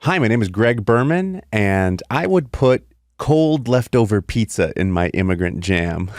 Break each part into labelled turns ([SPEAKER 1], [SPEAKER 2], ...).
[SPEAKER 1] Hi, my name is Greg Berman, and I would put cold leftover pizza in my immigrant jam.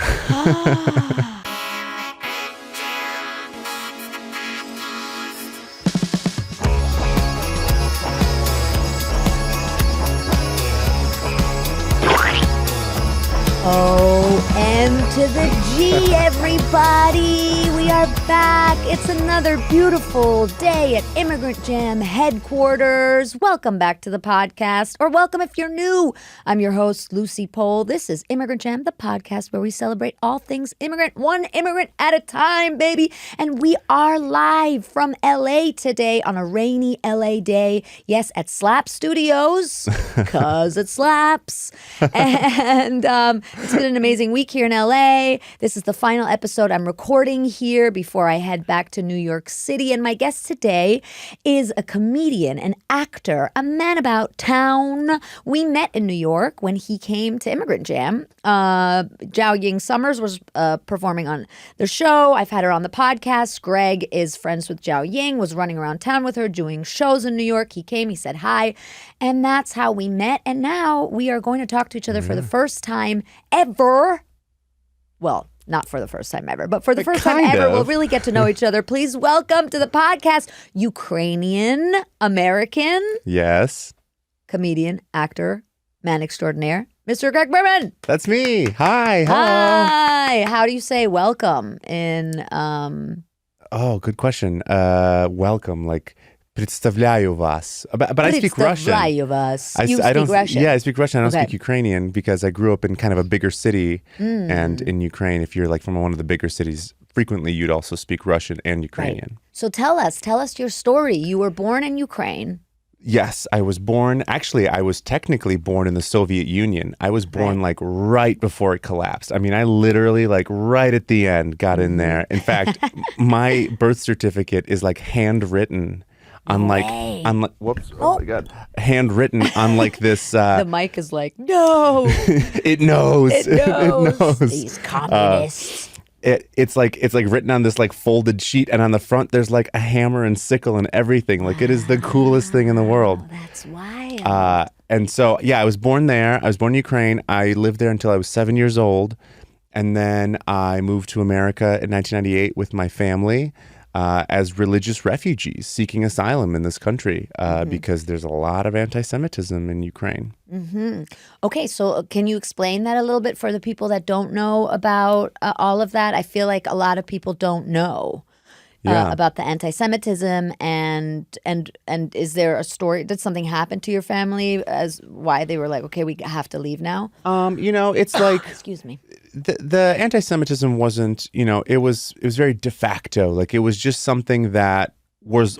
[SPEAKER 2] O-M to the G, everybody. We are back. It's another beautiful day at Immigrant Jam headquarters. Welcome back to the podcast, or welcome if you're new. I'm your host, Lucie Pohl. This is Immigrant Jam, the podcast where we celebrate all things immigrant, one immigrant at a time, baby. And we are live from LA today on a rainy LA day. Yes, at Slap Studios, because it slaps. And it's been an amazing week here in LA. This is the final episode I'm recording here before I head back to New York City. And my guest today is a comedian, an actor, a man about town. We met in New York when he came to Immigrant Jam. Zhao Ying Summers was performing on the show. I've had her on the podcast. Greg is friends with Zhao Ying, was running around town with her, doing shows in New York. He came, he said hi, and that's how we met. And now we are going to talk to each other for the first time ever. Well, not for the first time ever, but for the first time ever, we'll really get to know each other. Please welcome to the podcast, Ukrainian American.
[SPEAKER 1] Yes.
[SPEAKER 2] Comedian, actor, man extraordinaire, Mr. Greg Berman.
[SPEAKER 1] That's me. Hi. Hello.
[SPEAKER 2] Hi. How do you say welcome in
[SPEAKER 1] Oh, good question. Welcome, like представляю вас. But I speak Russian.
[SPEAKER 2] Представляю вас.
[SPEAKER 1] I
[SPEAKER 2] speak Russian?
[SPEAKER 1] Yeah, I speak Russian. I don't
[SPEAKER 2] Okay.
[SPEAKER 1] speak Ukrainian because I grew up in kind of a bigger city. And in Ukraine, if you're like from one of the bigger cities, frequently you'd also speak Russian and Ukrainian.
[SPEAKER 2] Right. So tell us your story. You were born in Ukraine.
[SPEAKER 1] Yes, I was technically born in the Soviet Union. I was born like right before it collapsed. I mean, I literally like right at the end got in there. In fact, my birth certificate is like handwritten on like whoops, oh my God, handwritten on like this.
[SPEAKER 2] The mic is like, no.
[SPEAKER 1] It knows.
[SPEAKER 2] It knows.
[SPEAKER 1] knows.
[SPEAKER 2] These communists.
[SPEAKER 1] It's like written on this like folded sheet, and on the front there's like a hammer and sickle and everything. Like it is the coolest thing in the world.
[SPEAKER 2] Oh, that's wild.
[SPEAKER 1] And so yeah, I was born there. I was born in Ukraine. I lived there until I was 7 years old, and then I moved to America in 1998 with my family as religious refugees seeking asylum in this country because there's a lot of anti-Semitism in Ukraine.
[SPEAKER 2] Mm-hmm. Okay, so can you explain that a little bit for the people that don't know about all of that? I feel like a lot of people don't know about the anti-Semitism, and is there a story? Did something happen to your family as why they were like, okay, we have to leave now?
[SPEAKER 1] It's like
[SPEAKER 2] excuse me.
[SPEAKER 1] The anti-Semitism wasn't, it was very de facto. Like it was just something that was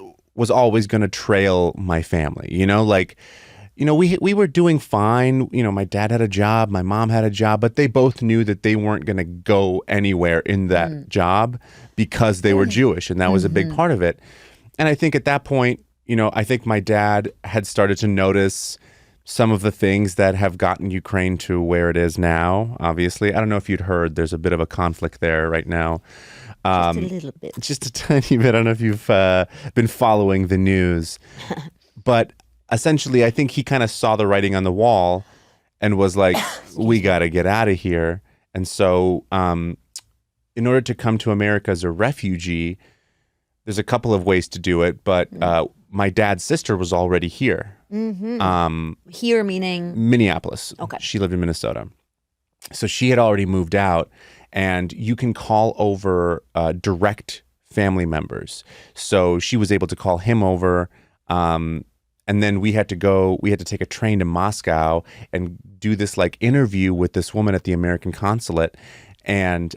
[SPEAKER 1] always going to trail my family. We were doing fine. My dad had a job, my mom had a job, but they both knew that they weren't going to go anywhere in that job because they were Jewish, and that was a big part of it. And I think at that point, I think my dad had started to notice some of the things that have gotten Ukraine to where it is now, obviously. I don't know if you'd heard, there's a bit of a conflict there right now.
[SPEAKER 2] Just a little bit.
[SPEAKER 1] Just a tiny bit. I don't know if you've been following the news. But essentially, I think he kind of saw the writing on the wall and was like, we got to get out of here. And so in order to come to America as a refugee, there's a couple of ways to do it. But my dad's sister was already here.
[SPEAKER 2] Mm-hmm. Here meaning?
[SPEAKER 1] Minneapolis.
[SPEAKER 2] Okay.
[SPEAKER 1] She lived in Minnesota. So she had already moved out, and you can call over direct family members. So she was able to call him over, and then we had to take a train to Moscow and do this like interview with this woman at the American consulate, and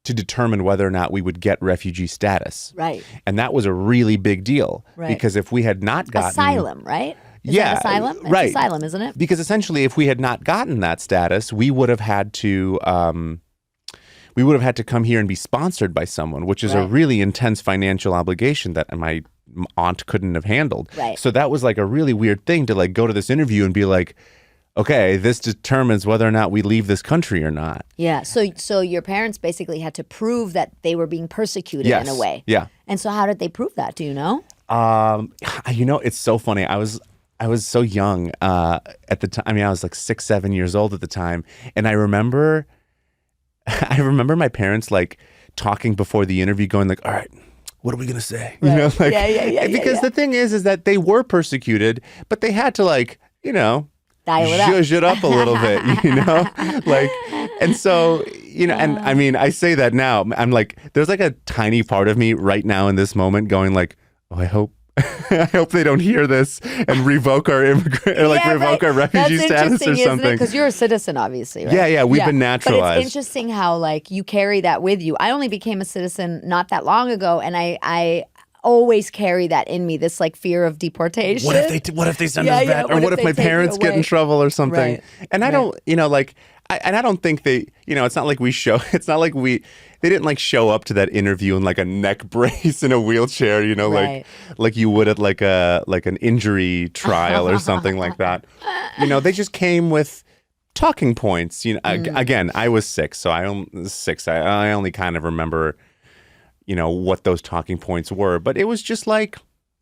[SPEAKER 1] to determine whether or not we would get refugee status.
[SPEAKER 2] Right.
[SPEAKER 1] And that was a really big deal.
[SPEAKER 2] Right.
[SPEAKER 1] Because if we had not gotten...
[SPEAKER 2] Asylum, right? Is
[SPEAKER 1] yeah.
[SPEAKER 2] that asylum? It's
[SPEAKER 1] right.
[SPEAKER 2] asylum, isn't it?
[SPEAKER 1] Because essentially, if we had not gotten that status, we would have had to... we would have had to come here and be sponsored by someone, which is a really intense financial obligation that my aunt couldn't have handled.
[SPEAKER 2] Right.
[SPEAKER 1] So that was like a really weird thing to like go to this interview and be like, okay, this determines whether or not we leave this country or not.
[SPEAKER 2] Yeah. So your parents basically had to prove that they were being persecuted in a way.
[SPEAKER 1] Yeah.
[SPEAKER 2] And so how did they prove that? Do you know?
[SPEAKER 1] It's so funny. I I was so young at the time. I mean, I was like 6, 7 years old at the time, and I remember my parents like talking before the interview, going like, "All right, what are we gonna say?"
[SPEAKER 2] Right.
[SPEAKER 1] You know, like
[SPEAKER 2] Yeah.
[SPEAKER 1] the thing is that they were persecuted, but they had to like,
[SPEAKER 2] Dial it up.
[SPEAKER 1] zhuzh it up a little bit, like, and so, and I mean, I say that now, I'm like, there's like a tiny part of me right now in this moment going like, oh, I hope they don't hear this and revoke our immigrant or like revoke our refugee status or something.
[SPEAKER 2] Because you're a citizen, obviously, right?
[SPEAKER 1] Yeah, we've been naturalized.
[SPEAKER 2] But it's interesting how like you carry that with you. I only became a citizen not that long ago, and I always carry that in me, this like fear of deportation.
[SPEAKER 1] What if they send us back? Or what if my parents get in trouble or something?
[SPEAKER 2] Right.
[SPEAKER 1] And I don't, I don't think they, it's not like they didn't like show up to that interview in like a neck brace in a wheelchair, like you would at like an injury trial or something like that. They just came with talking points. Again, I was 6, so I only kind of remember, what those talking points were, but it was just like,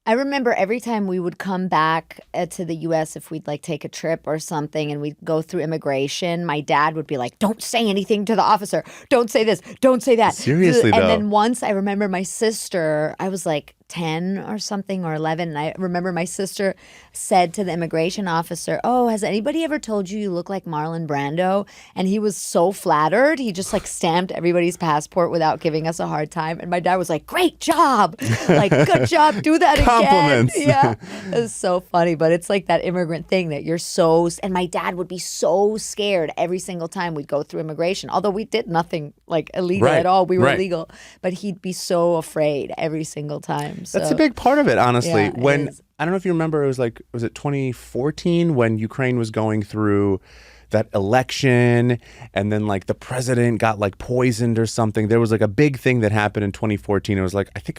[SPEAKER 2] I remember every time we would come back to the U.S., if we'd like take a trip or something and we'd go through immigration, my dad would be like, don't say anything to the officer. Don't say this. Don't say that.
[SPEAKER 1] Seriously,
[SPEAKER 2] and
[SPEAKER 1] though.
[SPEAKER 2] then once I remember my sister, I was like 10 or something or 11. And I remember my sister said to the immigration officer, oh, has anybody ever told you look like Marlon Brando? And he was so flattered. He just like stamped everybody's passport without giving us a hard time. And my dad was like, great job. Like, good job. Do that
[SPEAKER 1] Compliments.
[SPEAKER 2] again. Yeah. It was so funny. But it's like that immigrant thing that you're so, and my dad would be so scared every single time we'd go through immigration. Although we did nothing like illegal at all. We were legal. But he'd be so afraid every single time. So,
[SPEAKER 1] that's a big part of it, honestly.
[SPEAKER 2] Yeah,
[SPEAKER 1] when I don't know if you remember, was it 2014 when Ukraine was going through that election and then like the president got like poisoned or something. There was like a big thing that happened in 2014. It was like, I think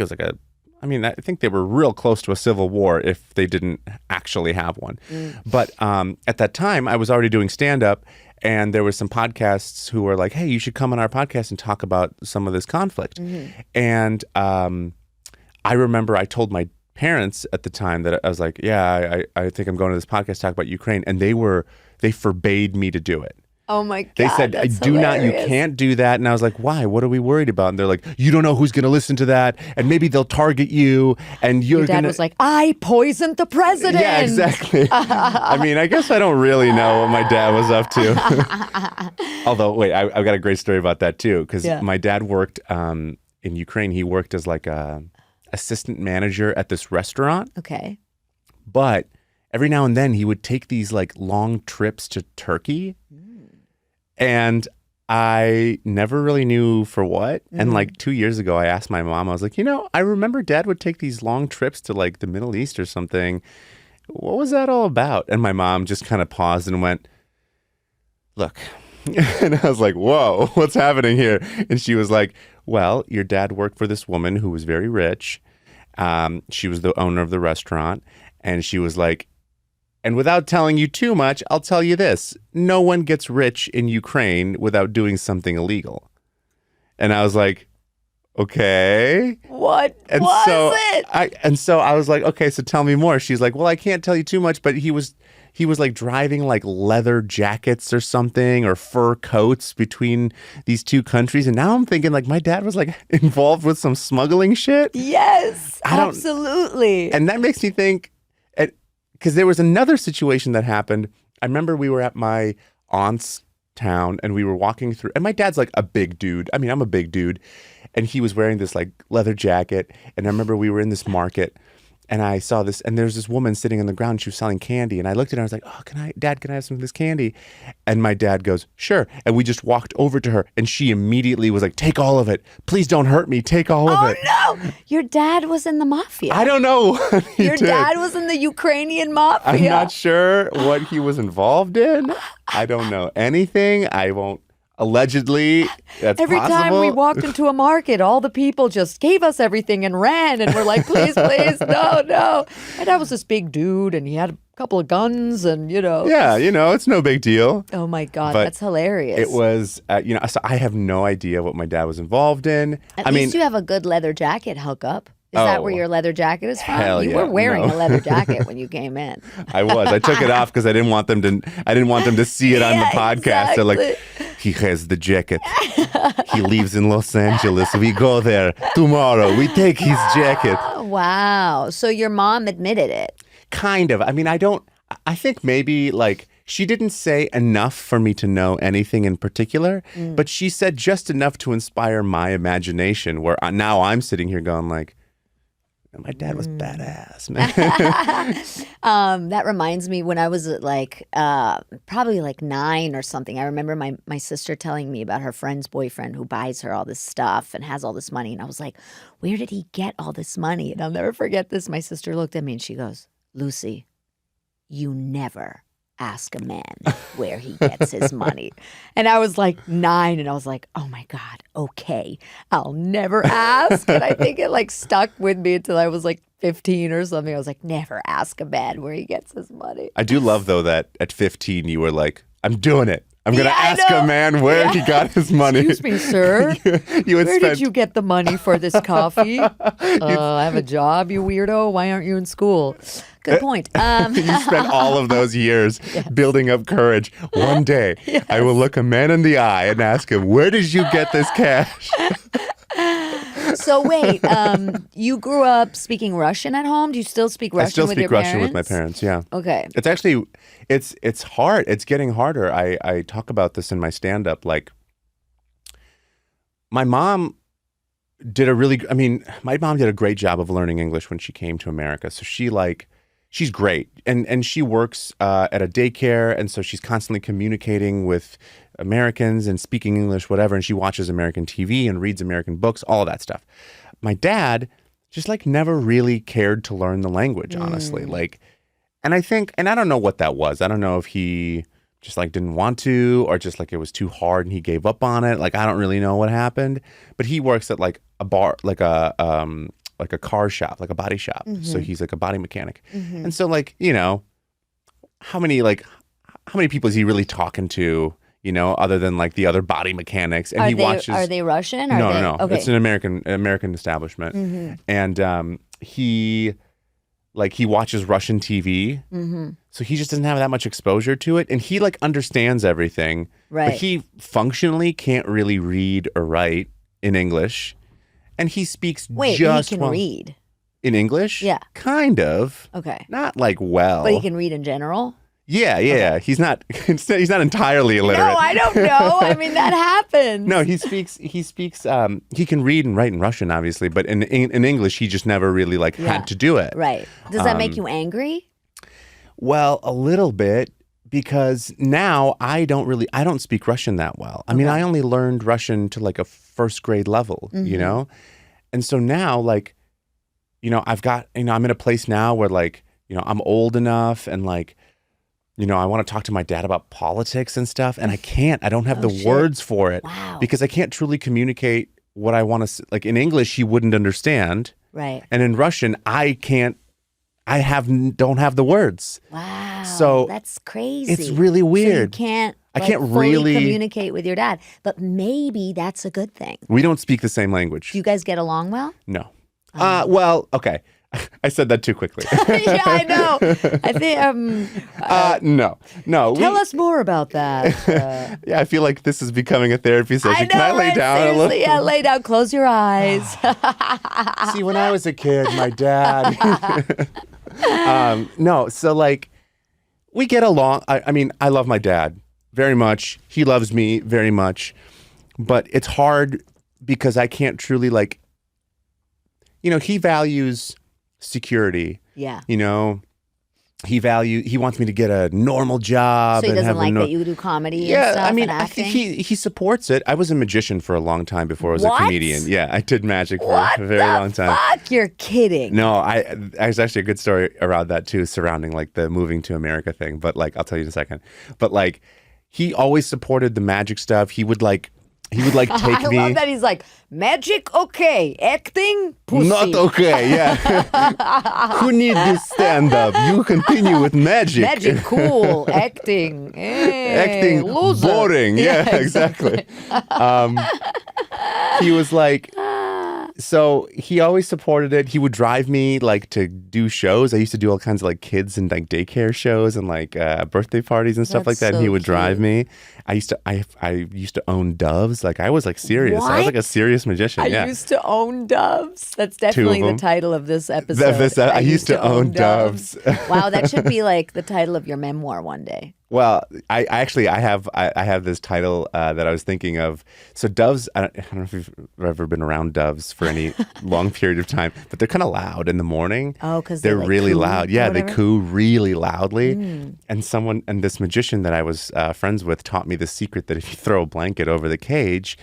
[SPEAKER 1] they were real close to a civil war if they didn't actually have one. But at that time, I was already doing stand-up, and there were some podcasts who were like, hey, you should come on our podcast and talk about some of this conflict. And I remember I told my parents at the time that I was like, yeah, I think I'm going to this podcast to talk about Ukraine. And they forbade me to do it.
[SPEAKER 2] Oh my God.
[SPEAKER 1] They said, you can't do that. And I was like, why? What are we worried about? And they're like, you don't know who's going to listen to that. And maybe they'll target you. And your dad
[SPEAKER 2] was like, I poisoned the president.
[SPEAKER 1] Yeah, exactly. I mean, I guess I don't really know what my dad was up to. Although, wait, I've got a great story about that too. Because my dad worked in Ukraine. He worked as like a assistant manager at this restaurant.
[SPEAKER 2] Okay.
[SPEAKER 1] But every now and then he would take these like long trips to Turkey. And I never really knew for what. And like 2 years ago, I asked my mom, I was like, I remember Dad would take these long trips to like the Middle East or something. What was that all about? And my mom just kind of paused and went, look. And I was like, whoa, what's happening here? And she was like, well, your dad worked for this woman who was very rich. She was the owner of the restaurant. And she was like, and without telling you too much, I'll tell you this. No one gets rich in Ukraine without doing something illegal. And I was like, okay.
[SPEAKER 2] What
[SPEAKER 1] and
[SPEAKER 2] was
[SPEAKER 1] so
[SPEAKER 2] it?
[SPEAKER 1] So I was like, okay, so tell me more. She's like, well, I can't tell you too much, but he was like driving like leather jackets or something or fur coats between these two countries. And now I'm thinking like my dad was like involved with some smuggling shit.
[SPEAKER 2] Yes, absolutely.
[SPEAKER 1] And that makes me think, because there was another situation that happened. I remember we were at my aunt's town and we were walking through, and my dad's like a big dude. I mean, I'm a big dude. And he was wearing this like leather jacket. And I remember we were in this market and I saw this, and there's this woman sitting on the ground. She was selling candy. And I looked at her, I was like, oh, Dad, can I have some of this candy? And my dad goes, sure. And we just walked over to her and she immediately was like, take all of it. Please don't hurt me. Take all of it.
[SPEAKER 2] Oh, no. Your dad was in the mafia.
[SPEAKER 1] I don't know what he
[SPEAKER 2] Your
[SPEAKER 1] did.
[SPEAKER 2] dad was in the Ukrainian mafia.
[SPEAKER 1] I'm not sure what he was involved in. I don't know anything. I won't. Allegedly, that's
[SPEAKER 2] Every
[SPEAKER 1] possible.
[SPEAKER 2] time we walked into a market, all the people just gave us everything and ran, and we're like, please, please, no. And I was this big dude, and he had a couple of guns, and
[SPEAKER 1] Yeah, it's no big deal.
[SPEAKER 2] Oh my God,
[SPEAKER 1] But
[SPEAKER 2] that's hilarious.
[SPEAKER 1] It was, so I have no idea what my dad was involved in.
[SPEAKER 2] At least you have a good leather jacket hook up. Is that where your leather jacket is from?
[SPEAKER 1] Hell
[SPEAKER 2] You
[SPEAKER 1] yeah,
[SPEAKER 2] were wearing
[SPEAKER 1] no.
[SPEAKER 2] a leather jacket when you came in.
[SPEAKER 1] I was. I took it off because I didn't want them to see it on the podcast. They're like, he has the jacket. He lives in Los Angeles. We go there tomorrow. We take his jacket.
[SPEAKER 2] Wow. So your mom admitted it.
[SPEAKER 1] Kind of. I mean, I think maybe like she didn't say enough for me to know anything in particular, but she said just enough to inspire my imagination where now I'm sitting here going like, my dad was badass, man.
[SPEAKER 2] That reminds me when I was like probably like 9 or something. I remember my sister telling me about her friend's boyfriend who buys her all this stuff and has all this money. And I was like, where did he get all this money? And I'll never forget this. My sister looked at me and she goes, Lucie, you never ask a man where he gets his money. And I was like 9 and I was like, oh my God, okay, I'll never ask. And I think it like stuck with me until I was like 15 or something. I was like, never ask a man where he gets his money.
[SPEAKER 1] I do love though that at 15 you were like, I'm doing it. I'm going to ask a man where he got his money.
[SPEAKER 2] Excuse me, sir. Where did you get the money for this coffee? I have a job, you weirdo. Why aren't you in school? Good point.
[SPEAKER 1] You spent all of those years building up courage. One day, I will look a man in the eye and ask him, where did you get this cash?
[SPEAKER 2] So wait, you grew up speaking Russian at home? Do you still speak Russian with your parents?
[SPEAKER 1] I still speak Russian with my parents, yeah.
[SPEAKER 2] Okay.
[SPEAKER 1] It's actually, it's hard. It's getting harder. I talk about this in my stand-up. Like, my mom did my mom did a great job of learning English when she came to America. So she's great. And she works at a daycare. And so she's constantly communicating with Americans and speaking English, whatever. And she watches American TV and reads American books, all of that stuff. My dad just like never really cared to learn the language, honestly. Like, and I think, and I don't know what that was. I don't know if he just like didn't want to, or just like it was too hard and he gave up on it. Like, I don't really know what happened, but he works at like a bar, like a car shop, like a body shop. So he's like a body mechanic. And so like, you know, how many people is he really talking to, you know, other than like the other body mechanics? And
[SPEAKER 2] Are they Russian?
[SPEAKER 1] No.
[SPEAKER 2] Okay.
[SPEAKER 1] It's an American establishment. And he watches Russian TV. So he just doesn't have that much exposure to it. And he like understands everything.
[SPEAKER 2] Right.
[SPEAKER 1] But he functionally can't really read or write in English. And he speaks
[SPEAKER 2] he can read.
[SPEAKER 1] In English?
[SPEAKER 2] Yeah.
[SPEAKER 1] Kind of.
[SPEAKER 2] Okay.
[SPEAKER 1] Not like well.
[SPEAKER 2] But he can read in general?
[SPEAKER 1] Yeah. Okay. He's not entirely illiterate.
[SPEAKER 2] No, I don't know. I mean, that happens.
[SPEAKER 1] No, he speaks, he can read and write in Russian, obviously, but in English, he just never really had to do it.
[SPEAKER 2] Right. Does that make you angry?
[SPEAKER 1] Well, a little bit, because now I don't speak Russian that well. I mean, I only learned Russian to like a first grade level, you know? And so now like, you know, I'm in a place now where like, you know, I'm old enough and like, you know, I want to talk to my dad about politics and stuff, and I don't have the words for it.
[SPEAKER 2] Wow.
[SPEAKER 1] Because I can't truly communicate what I want to, like in English, he wouldn't understand.
[SPEAKER 2] Right.
[SPEAKER 1] And in Russian, don't have the words.
[SPEAKER 2] Wow.
[SPEAKER 1] So
[SPEAKER 2] that's crazy.
[SPEAKER 1] It's really weird.
[SPEAKER 2] So I can't fully
[SPEAKER 1] really
[SPEAKER 2] communicate with your dad, but maybe that's a good thing.
[SPEAKER 1] We don't speak the same language.
[SPEAKER 2] Do you guys get along well?
[SPEAKER 1] No. Well, okay. I said that too quickly.
[SPEAKER 2] Yeah, I know. I think
[SPEAKER 1] no.
[SPEAKER 2] Tell us more about that.
[SPEAKER 1] Yeah, I feel like this is becoming a therapy session.
[SPEAKER 2] I know,
[SPEAKER 1] Can I lay down a little?
[SPEAKER 2] Yeah, lay down. Close your eyes.
[SPEAKER 1] See, when I was a kid, my dad. No, so like we get along. I mean, I love my dad very much. He loves me very much, but it's hard because I can't truly like. You know, he values security.
[SPEAKER 2] Yeah.
[SPEAKER 1] You know, he wants me to get a normal job.
[SPEAKER 2] So he
[SPEAKER 1] and
[SPEAKER 2] doesn't
[SPEAKER 1] have
[SPEAKER 2] like that you do comedy and stuff.
[SPEAKER 1] I mean,
[SPEAKER 2] and acting?
[SPEAKER 1] I think he supports it. I was a magician for a long time before I was
[SPEAKER 2] What?
[SPEAKER 1] a comedian. Yeah, I did magic for a very long time.
[SPEAKER 2] Fuck? You're kidding.
[SPEAKER 1] No, there's actually a good story around that too, surrounding like the moving to America thing. But like, I'll tell you in a second. But like, he always supported the magic stuff. He would like take me.
[SPEAKER 2] I love that he's like, magic, okay. Acting, pussy.
[SPEAKER 1] Not okay, yeah. Who needs this stand-up? You continue with magic.
[SPEAKER 2] Magic, cool. Acting,
[SPEAKER 1] Acting,
[SPEAKER 2] loser.
[SPEAKER 1] boring. Yeah, exactly. He was like, So he always supported it. He would drive me like to do shows. I used to do all kinds of like kids and like daycare shows and like birthday parties and stuff like
[SPEAKER 2] That's
[SPEAKER 1] that. And he
[SPEAKER 2] so
[SPEAKER 1] would drive
[SPEAKER 2] cute.
[SPEAKER 1] me. I used to own doves. Like I was like serious. I was like a
[SPEAKER 2] What?
[SPEAKER 1] serious magician.
[SPEAKER 2] I
[SPEAKER 1] Yeah.
[SPEAKER 2] used to own doves. That's
[SPEAKER 1] Two of
[SPEAKER 2] definitely the
[SPEAKER 1] them.
[SPEAKER 2] title of this episode.
[SPEAKER 1] I used to own doves.
[SPEAKER 2] Wow, that should be like the title of your memoir one day.
[SPEAKER 1] Well, I actually I have this title that I was thinking of. So doves, I don't know if you've ever been around doves for any long period of time, but they're kind of loud in the morning.
[SPEAKER 2] Oh, because
[SPEAKER 1] They're
[SPEAKER 2] like
[SPEAKER 1] really
[SPEAKER 2] coo
[SPEAKER 1] loud.
[SPEAKER 2] or
[SPEAKER 1] Yeah, they
[SPEAKER 2] whatever?
[SPEAKER 1] coo really loudly. And this magician that I was friends with taught me the secret that if you throw a blanket over the cage,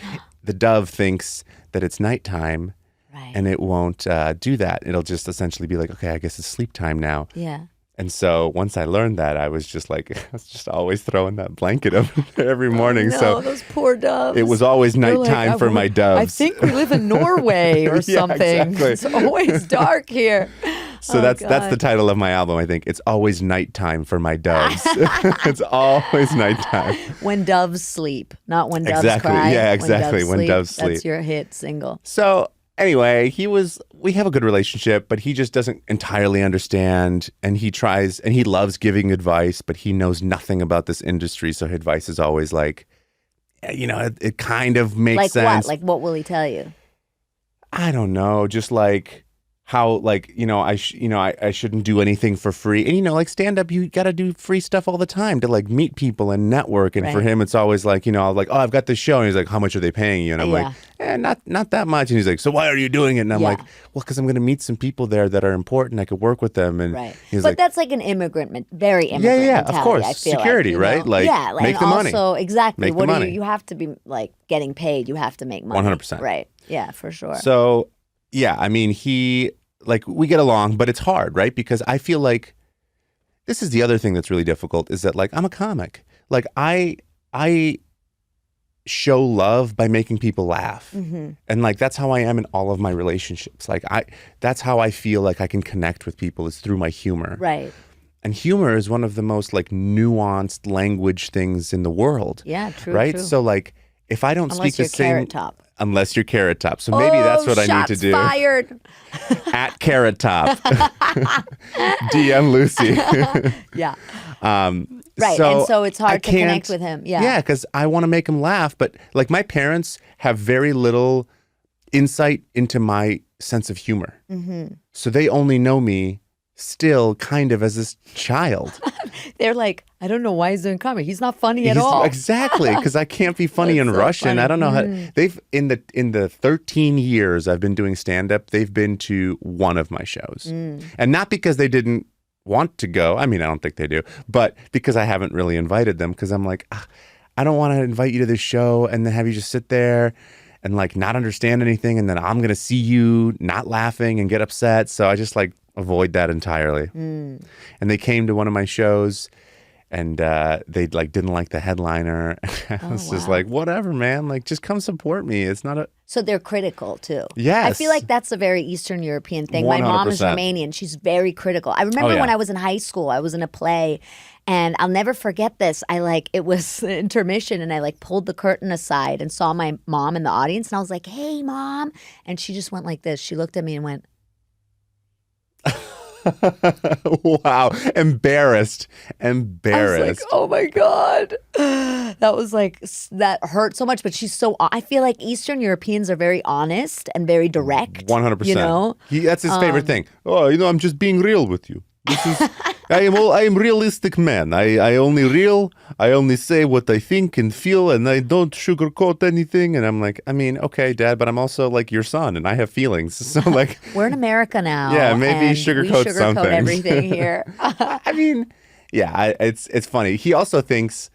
[SPEAKER 1] the dove thinks that it's nighttime,
[SPEAKER 2] Right.
[SPEAKER 1] and it won't do that. It'll just essentially be like, okay, I guess it's sleep time now.
[SPEAKER 2] Yeah.
[SPEAKER 1] And so once I learned that, I was just like, I was just always throwing that blanket over there every morning.
[SPEAKER 2] No,
[SPEAKER 1] So
[SPEAKER 2] those poor doves.
[SPEAKER 1] it was always
[SPEAKER 2] They're like,
[SPEAKER 1] nighttime for my doves.
[SPEAKER 2] I think we live in Norway or
[SPEAKER 1] Yeah,
[SPEAKER 2] something.
[SPEAKER 1] exactly.
[SPEAKER 2] It's always dark here.
[SPEAKER 1] So
[SPEAKER 2] Oh,
[SPEAKER 1] that's the
[SPEAKER 2] God.
[SPEAKER 1] title of my album, I think. It's always nighttime for my doves. It's always nighttime.
[SPEAKER 2] When doves sleep, not when doves
[SPEAKER 1] Exactly.
[SPEAKER 2] cry.
[SPEAKER 1] Yeah, exactly. When doves sleep.
[SPEAKER 2] That's your hit single.
[SPEAKER 1] So anyway, we have a good relationship, but he just doesn't entirely understand. And he tries, and he loves giving advice, but he knows nothing about this industry. So his advice is always like, it kind of makes
[SPEAKER 2] Like
[SPEAKER 1] sense.
[SPEAKER 2] what? Like what will he tell you?
[SPEAKER 1] I don't know, just like how, like, I shouldn't do anything for free. And, like stand up, you got to do free stuff all the time to like meet people and network. And for
[SPEAKER 2] Right.
[SPEAKER 1] him, it's always like, I'll like, oh, I've got this show. And he's like, how much are they paying you? And I'm like, not that much. And he's like, so why are you doing it? And I'm
[SPEAKER 2] Yeah.
[SPEAKER 1] like, well, because I'm going to meet some people there that are important. I could work with them. And
[SPEAKER 2] Right.
[SPEAKER 1] he's
[SPEAKER 2] But
[SPEAKER 1] like,
[SPEAKER 2] that's like an very immigrant
[SPEAKER 1] yeah, of
[SPEAKER 2] mentality,
[SPEAKER 1] course.
[SPEAKER 2] I feel
[SPEAKER 1] Security,
[SPEAKER 2] like,
[SPEAKER 1] right? Like,
[SPEAKER 2] yeah,
[SPEAKER 1] make
[SPEAKER 2] and
[SPEAKER 1] the money.
[SPEAKER 2] also, exactly.
[SPEAKER 1] Make the
[SPEAKER 2] What do
[SPEAKER 1] money.
[SPEAKER 2] you have to be like getting paid. You have to make money.
[SPEAKER 1] 100%.
[SPEAKER 2] Right. Yeah, for sure.
[SPEAKER 1] So, yeah, I mean, we get along, but it's hard, right? Because I feel like this is the other thing that's really difficult is that like I'm a comic. Like I show love by making people laugh.
[SPEAKER 2] Mm-hmm.
[SPEAKER 1] And like that's how I am in all of my relationships. Like that's how I feel like I can connect with people is through my humor.
[SPEAKER 2] Right.
[SPEAKER 1] And humor is one of the most like nuanced language things in the world.
[SPEAKER 2] Yeah, true.
[SPEAKER 1] Right?
[SPEAKER 2] True.
[SPEAKER 1] So like if I don't
[SPEAKER 2] Unless
[SPEAKER 1] speak
[SPEAKER 2] you're
[SPEAKER 1] the same
[SPEAKER 2] Carrot Top.
[SPEAKER 1] unless you're Carrot Top. So maybe that's what I need to
[SPEAKER 2] shots
[SPEAKER 1] do.
[SPEAKER 2] Fired.
[SPEAKER 1] At Carrot Top. DM Lucy.
[SPEAKER 2] Yeah. Right.
[SPEAKER 1] So
[SPEAKER 2] and so it's hard
[SPEAKER 1] I
[SPEAKER 2] to connect
[SPEAKER 1] can't-
[SPEAKER 2] with him. Yeah.
[SPEAKER 1] Yeah, because I want to make him laugh. But like my parents have very little insight into my sense of humor.
[SPEAKER 2] Mm-hmm.
[SPEAKER 1] So they only know me still kind of as this child.
[SPEAKER 2] They're like, I don't know why he's doing comedy. He's not funny at all.
[SPEAKER 1] Exactly, because I can't be funny in
[SPEAKER 2] That's so
[SPEAKER 1] Russian.
[SPEAKER 2] funny.
[SPEAKER 1] I don't know how they've in the 13 years I've been doing stand up, they've been to one of my shows. And not because they didn't want to go. I mean, I don't think they do, but because I haven't really invited them because I'm like, I don't want to invite you to this show and then have you just sit there and like not understand anything and then I'm going to see you not laughing and get upset. So I just like avoid that entirely. And they came to one of my shows and they like didn't like the headliner. I was just
[SPEAKER 2] wow.
[SPEAKER 1] like, whatever, man. Like, just come support me. It's not a
[SPEAKER 2] So they're critical too.
[SPEAKER 1] Yes.
[SPEAKER 2] I feel like that's a very Eastern European thing. My mom is
[SPEAKER 1] 100%.
[SPEAKER 2] Romanian. She's very critical. I remember
[SPEAKER 1] yeah.
[SPEAKER 2] when I was in high school, I was in a play and I'll never forget this. It was intermission and I like pulled the curtain aside and saw my mom in the audience and I was like, hey, mom. And she just went like this. She looked at me and went,
[SPEAKER 1] wow, embarrassed.
[SPEAKER 2] I was like, oh my God. That was like, that hurt so much. But she's so, I feel like Eastern Europeans are very honest and very direct.
[SPEAKER 1] 100%.
[SPEAKER 2] You know?
[SPEAKER 1] That's his favorite thing. Oh, I'm just being real with you. This is I am realistic man. I only say what I think and feel and I don't sugarcoat anything. And I'm like, I mean, okay, Dad, but I'm also like your son and I have feelings. So like
[SPEAKER 2] We're in America now.
[SPEAKER 1] Yeah, maybe
[SPEAKER 2] and
[SPEAKER 1] sugarcoat
[SPEAKER 2] we
[SPEAKER 1] some
[SPEAKER 2] sugarcoat
[SPEAKER 1] things.
[SPEAKER 2] everything here.
[SPEAKER 1] I mean, yeah, it's funny. He also thinks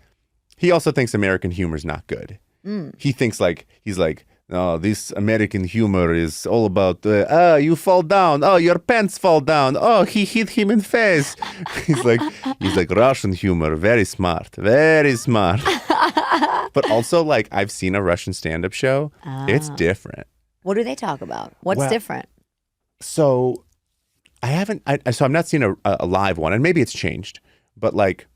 [SPEAKER 1] American humor is not good. He thinks he's like, oh, this American humor is all about, you fall down. Oh, your pants fall down. Oh, he hit him in face. he's like Russian humor, very smart, very smart. But also, like, I've seen a Russian stand-up show. It's different.
[SPEAKER 2] What do they talk about? What's
[SPEAKER 1] Well,
[SPEAKER 2] different?
[SPEAKER 1] So I haven't. So I've not seen a live one, and maybe it's changed. But like,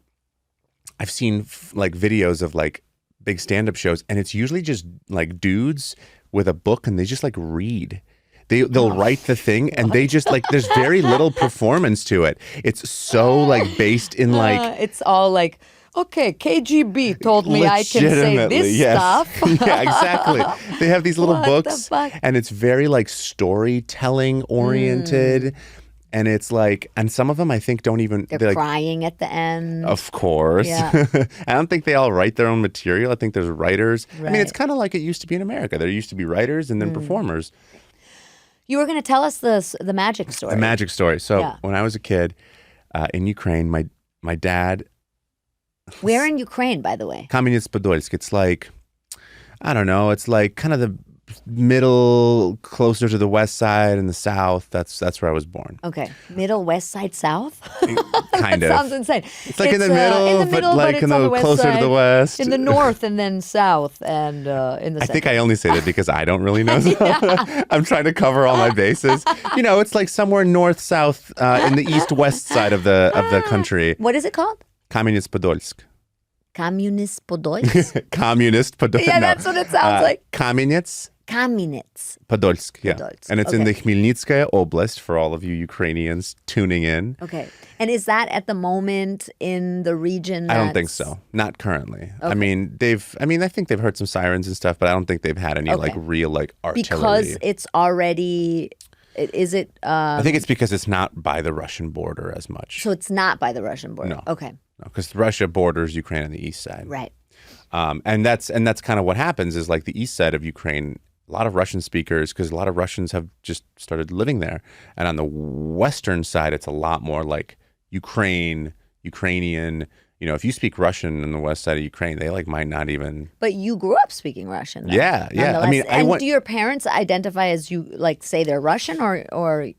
[SPEAKER 1] I've seen like videos of like big stand-up shows, and it's usually just like dudes with a book, and they just like read. They'll write the thing and they just like there's very little performance to it. It's so like based in like
[SPEAKER 2] it's all like, okay, KGB told me I can say this stuff.
[SPEAKER 1] Yeah, exactly. They have these little
[SPEAKER 2] What
[SPEAKER 1] books
[SPEAKER 2] the fuck?
[SPEAKER 1] and it's very like storytelling oriented. And it's like, and some of them I think don't even.
[SPEAKER 2] They're
[SPEAKER 1] like,
[SPEAKER 2] crying at the end.
[SPEAKER 1] Of course.
[SPEAKER 2] Yeah.
[SPEAKER 1] I don't think they all write their own material. I think there's writers. I mean, it's
[SPEAKER 2] Right.
[SPEAKER 1] kind of like it used to be in America. There used to be writers and then performers.
[SPEAKER 2] You were going to tell us the magic story.
[SPEAKER 1] A magic story. So
[SPEAKER 2] Yeah.
[SPEAKER 1] when I was a kid in Ukraine, my dad.
[SPEAKER 2] Where in Ukraine, by the way?
[SPEAKER 1] Kamyanets-Podolsk. It's like, I don't know. It's like kind of the middle, closer to the west side and the south. That's where I was born.
[SPEAKER 2] Okay. Middle, west side, south?
[SPEAKER 1] Kind
[SPEAKER 2] That
[SPEAKER 1] of.
[SPEAKER 2] sounds insane.
[SPEAKER 1] It's like in the middle, but like
[SPEAKER 2] it's
[SPEAKER 1] in
[SPEAKER 2] on
[SPEAKER 1] the
[SPEAKER 2] west
[SPEAKER 1] closer to
[SPEAKER 2] side,
[SPEAKER 1] the west.
[SPEAKER 2] in the north and then south and in the
[SPEAKER 1] I
[SPEAKER 2] center.
[SPEAKER 1] think I only say that because I don't really know. I'm trying to cover all my bases. You know, it's like somewhere north, south, in the east-west side of the country.
[SPEAKER 2] What is it called?
[SPEAKER 1] Kamyanets-Podolsk.
[SPEAKER 2] Communist Podolsk?
[SPEAKER 1] Communist Podolsk.
[SPEAKER 2] Yeah, that's what it sounds like.
[SPEAKER 1] Kamenets
[SPEAKER 2] Kamenets.
[SPEAKER 1] Podolsk. Yeah,
[SPEAKER 2] Podolsk,
[SPEAKER 1] and it's in
[SPEAKER 2] okay.
[SPEAKER 1] the Khmelnytskaya Oblast for all of you Ukrainians tuning in.
[SPEAKER 2] Okay. And is that at the moment in the region?
[SPEAKER 1] I don't think
[SPEAKER 2] that's-
[SPEAKER 1] so. Not currently.
[SPEAKER 2] Okay.
[SPEAKER 1] I mean, I think they've heard some sirens and stuff, but I don't think they've had any like real like artillery.
[SPEAKER 2] Because it's already, is it?
[SPEAKER 1] I think it's because it's not by the Russian border as much.
[SPEAKER 2] So it's not by the Russian border.
[SPEAKER 1] No.
[SPEAKER 2] Okay.
[SPEAKER 1] Because Russia borders Ukraine on the east side.
[SPEAKER 2] Right.
[SPEAKER 1] And that's kind of what happens is like the east side of Ukraine, a lot of Russian speakers, because a lot of Russians have just started living there. And on the western side, it's a lot more like Ukrainian. You know, if you speak Russian on the west side of Ukraine, they like might not even.
[SPEAKER 2] But you grew up speaking Russian. Though,
[SPEAKER 1] Yeah. I mean,
[SPEAKER 2] and do your parents identify as you like say they're Russian or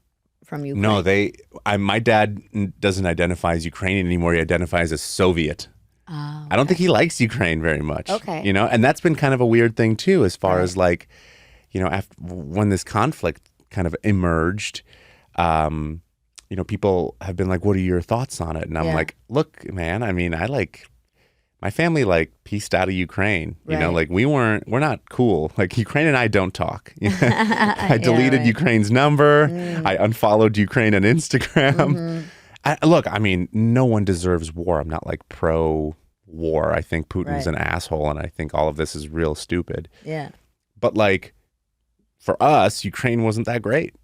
[SPEAKER 2] from Ukraine?
[SPEAKER 1] No, my dad doesn't identify as Ukrainian anymore. He identifies as Soviet.
[SPEAKER 2] Oh,
[SPEAKER 1] I don't think he likes Ukraine very much.
[SPEAKER 2] Okay.
[SPEAKER 1] You know, and that's been kind of a weird thing too, as far as like, you know, when this conflict kind of emerged, you know, people have been like, what are your thoughts on it? And I'm like, look, man, I mean, my family like pieced out of Ukraine, you know,
[SPEAKER 2] Right.
[SPEAKER 1] like we're not cool. Like Ukraine and I don't talk. I deleted
[SPEAKER 2] right.
[SPEAKER 1] Ukraine's number. I unfollowed Ukraine on Instagram. Look, I mean, no one deserves war. I'm not like pro-war. I think Putin's
[SPEAKER 2] Right.
[SPEAKER 1] an asshole and I think all of this is real stupid.
[SPEAKER 2] Yeah.
[SPEAKER 1] But like for us, Ukraine wasn't that great.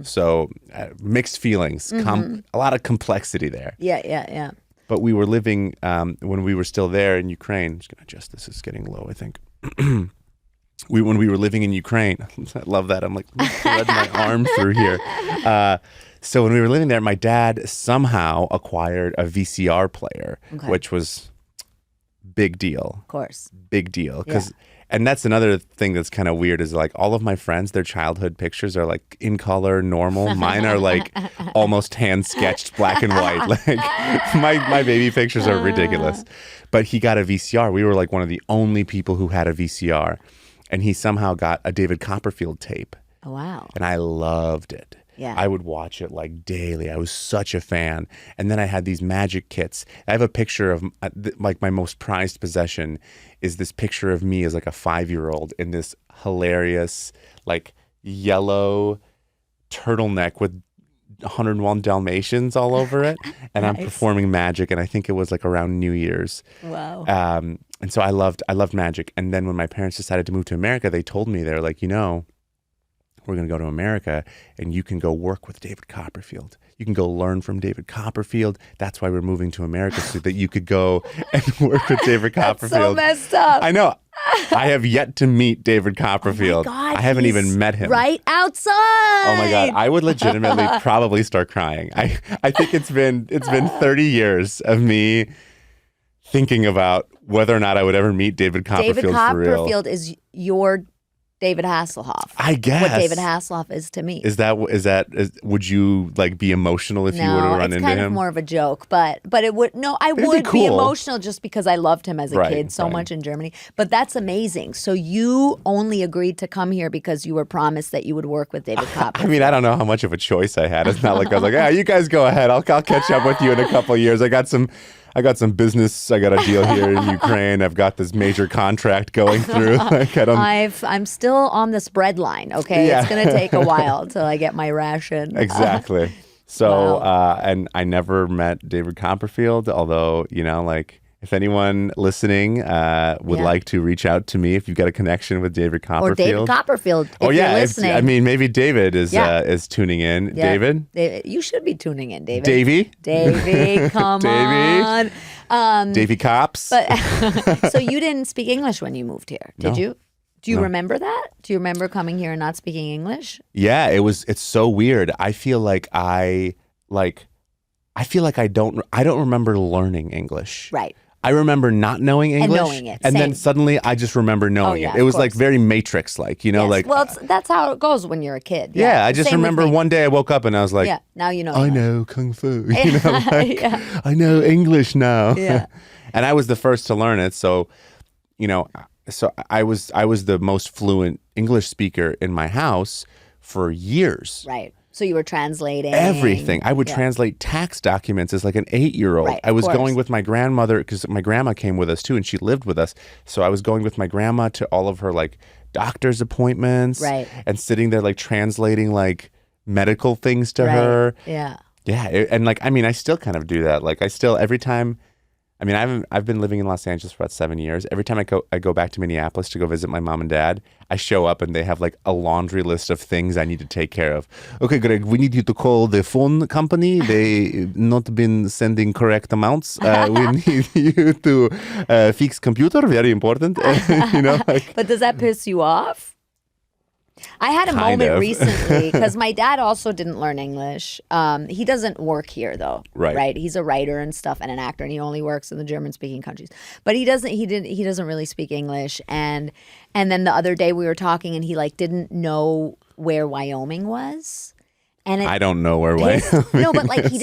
[SPEAKER 1] So mixed feelings, a lot of complexity there.
[SPEAKER 2] Yeah.
[SPEAKER 1] But we were living, when we were still there in Ukraine, I'm just going to adjust this, is getting low, I think. When we were living in Ukraine, I love that. I'm like, thread my arm through here. So when we were living there, my dad somehow acquired a VCR player, which was big deal.
[SPEAKER 2] Of course.
[SPEAKER 1] Big deal. And that's another thing that's kind of weird is like all of my friends, their childhood pictures are like in color, normal. Mine are like almost hand sketched black and white. Like my baby pictures are ridiculous. But he got a VCR. We were like one of the only people who had a VCR. And he somehow got a David Copperfield tape.
[SPEAKER 2] Oh, wow.
[SPEAKER 1] And I loved it.
[SPEAKER 2] Yeah.
[SPEAKER 1] I would watch it like daily. I was such a fan. And then I had these magic kits. I have a picture of like my most prized possession is this picture of me as like a 5-year-old in this hilarious like yellow turtleneck with 101 Dalmatians all over it. And I'm performing magic. And I think it was like around New Year's.
[SPEAKER 2] Wow.
[SPEAKER 1] And so I loved magic. And then when my parents decided to move to America, they told me, they're like, you know, we're going to go to America and you can go work with David Copperfield. You can go learn from David Copperfield. That's why we're moving to America, so that you could go and work with David Copperfield.
[SPEAKER 2] So messed up.
[SPEAKER 1] I know. I have yet to meet David Copperfield.
[SPEAKER 2] Oh my God,
[SPEAKER 1] I haven't
[SPEAKER 2] he's
[SPEAKER 1] even met him.
[SPEAKER 2] Right outside.
[SPEAKER 1] Oh my God. I would legitimately probably start crying. I think it's been 30 years of me thinking about whether or not I would ever meet David Copperfield
[SPEAKER 2] David
[SPEAKER 1] for real.
[SPEAKER 2] Copperfield is your David Hasselhoff.
[SPEAKER 1] I guess.
[SPEAKER 2] What David Hasselhoff is to me.
[SPEAKER 1] Would you like be emotional if you were to run into him?
[SPEAKER 2] No, it's kind of more of a joke, but it would, I would be
[SPEAKER 1] cool.
[SPEAKER 2] emotional just because I loved him as a kid so much in Germany. But that's amazing. So you only agreed to come here because you were promised that you would work with David Copperfield.
[SPEAKER 1] I mean, I don't know how much of a choice I had. It's not like I was like, you guys go ahead. I'll catch up with you in a couple of years. I got some I got some business. I got a deal here in Ukraine. I've got this major contract going through. Like I don't.
[SPEAKER 2] I'm still on this bread line. Okay,
[SPEAKER 1] Yeah.
[SPEAKER 2] it's gonna take a while till I get my ration.
[SPEAKER 1] Exactly. So,
[SPEAKER 2] Wow.
[SPEAKER 1] and I never met David Copperfield, although, like if anyone listening would
[SPEAKER 2] Yeah.
[SPEAKER 1] like to reach out to me if you've got a connection with David
[SPEAKER 2] Or
[SPEAKER 1] Copperfield.
[SPEAKER 2] David Copperfield, if
[SPEAKER 1] Oh, yeah.
[SPEAKER 2] you're listening.
[SPEAKER 1] I mean, maybe David is
[SPEAKER 2] Yeah.
[SPEAKER 1] is tuning in.
[SPEAKER 2] Yeah.
[SPEAKER 1] David?
[SPEAKER 2] You should be tuning in, David.
[SPEAKER 1] Davey?
[SPEAKER 2] Come
[SPEAKER 1] Davey?
[SPEAKER 2] on.
[SPEAKER 1] Davey Cops?
[SPEAKER 2] But so you didn't speak English when you moved here, did
[SPEAKER 1] No.
[SPEAKER 2] you? Do you remember that? Do you remember coming here and not speaking English?
[SPEAKER 1] Yeah, it's so weird. I feel like I don't remember learning English.
[SPEAKER 2] Right.
[SPEAKER 1] I remember not knowing English,
[SPEAKER 2] knowing it,
[SPEAKER 1] and then
[SPEAKER 2] same.
[SPEAKER 1] suddenly I just remember knowing
[SPEAKER 2] yeah,
[SPEAKER 1] it. It was
[SPEAKER 2] of
[SPEAKER 1] like
[SPEAKER 2] course.
[SPEAKER 1] very Matrix-like,
[SPEAKER 2] Yes.
[SPEAKER 1] like
[SPEAKER 2] well, that's how it goes when you're a kid.
[SPEAKER 1] yeah. I just
[SPEAKER 2] Same with
[SPEAKER 1] remember
[SPEAKER 2] me.
[SPEAKER 1] one day I woke up and I was like,
[SPEAKER 2] Yeah. Now you know.
[SPEAKER 1] I
[SPEAKER 2] English.
[SPEAKER 1] know kung fu, like,
[SPEAKER 2] Yeah.
[SPEAKER 1] I know English now.
[SPEAKER 2] Yeah.
[SPEAKER 1] And I was the first to learn it, so I was the most fluent English speaker in my house for years.
[SPEAKER 2] Right. So you were translating
[SPEAKER 1] Everything. I would
[SPEAKER 2] Yeah.
[SPEAKER 1] translate tax documents as like an 8-year-old.
[SPEAKER 2] Right,
[SPEAKER 1] I
[SPEAKER 2] of
[SPEAKER 1] was
[SPEAKER 2] course.
[SPEAKER 1] going with my grandmother because my grandma came with us too, and she lived with us. So I was going with my grandma to all of her like doctor's appointments,
[SPEAKER 2] Right.
[SPEAKER 1] and sitting there like translating like medical things to
[SPEAKER 2] Right.
[SPEAKER 1] her.
[SPEAKER 2] Yeah.
[SPEAKER 1] Yeah, and like I mean, I still kind of do that. Like I still every time. I mean, I've been living in Los Angeles for about 7 years. Every time I go back to Minneapolis to go visit my mom and dad, I show up and they have like a laundry list of things I need to take care of. Okay, Greg, we need you to call the phone company. They not been sending correct amounts. We need you to fix computer. Very important. Like
[SPEAKER 2] But does that piss you off? I had a
[SPEAKER 1] Kind
[SPEAKER 2] moment
[SPEAKER 1] of.
[SPEAKER 2] recently because my dad also didn't learn English. He doesn't work here though.
[SPEAKER 1] Right.
[SPEAKER 2] He's a writer and stuff and an actor, and he only works in the German-speaking countries. But he doesn't really speak English. And then the other day we were talking, and he like didn't know where Wyoming was. And it
[SPEAKER 1] I don't know where
[SPEAKER 2] pissed-
[SPEAKER 1] Wyoming.
[SPEAKER 2] No, but like he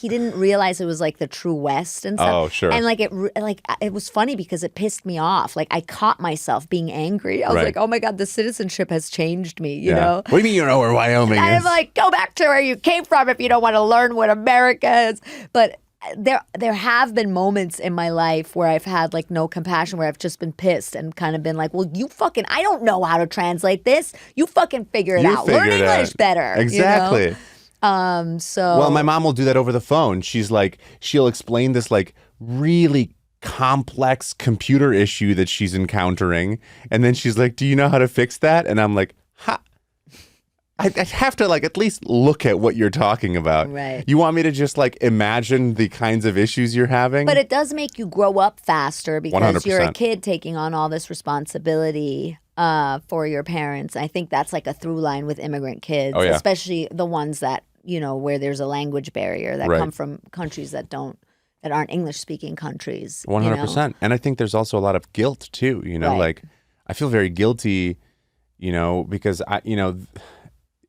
[SPEAKER 2] didn't realize it was like the true West and stuff.
[SPEAKER 1] Oh, sure.
[SPEAKER 2] And like it was funny because it pissed me off. Like I caught myself being angry. I was
[SPEAKER 1] Right.
[SPEAKER 2] like, oh my god, the citizenship has changed me. You
[SPEAKER 1] Yeah.
[SPEAKER 2] know.
[SPEAKER 1] What do you mean you don't know where Wyoming
[SPEAKER 2] And I'm
[SPEAKER 1] is?
[SPEAKER 2] like, go back to where you came from if you don't want to learn what America is. But there have been moments in my life where I've had like no compassion, where I've just been pissed and kind of been like, well, I don't know how to translate this. You fucking figure it
[SPEAKER 1] You
[SPEAKER 2] out. Learn
[SPEAKER 1] figure it
[SPEAKER 2] English
[SPEAKER 1] out.
[SPEAKER 2] better. you know?
[SPEAKER 1] Exactly.
[SPEAKER 2] So
[SPEAKER 1] Well, my mom will do that over the phone. She's like, she'll explain this like really complex computer issue that she's encountering. And then she's like, do you know how to fix that? And I'm like, ha. I have to like at least look at what you're talking about.
[SPEAKER 2] Right.
[SPEAKER 1] You want me to just like imagine the kinds of issues you're having?
[SPEAKER 2] But it does make you grow up faster because you're a
[SPEAKER 1] 100%.
[SPEAKER 2] kid taking on all this responsibility for your parents. I think that's like a through line with immigrant kids,
[SPEAKER 1] Oh, yeah.
[SPEAKER 2] especially the ones that, where there's a language barrier that
[SPEAKER 1] Right.
[SPEAKER 2] come from countries that aren't English speaking countries. you know?
[SPEAKER 1] 100%. And I think there's also a lot of guilt too,
[SPEAKER 2] Right.
[SPEAKER 1] like I feel very guilty, because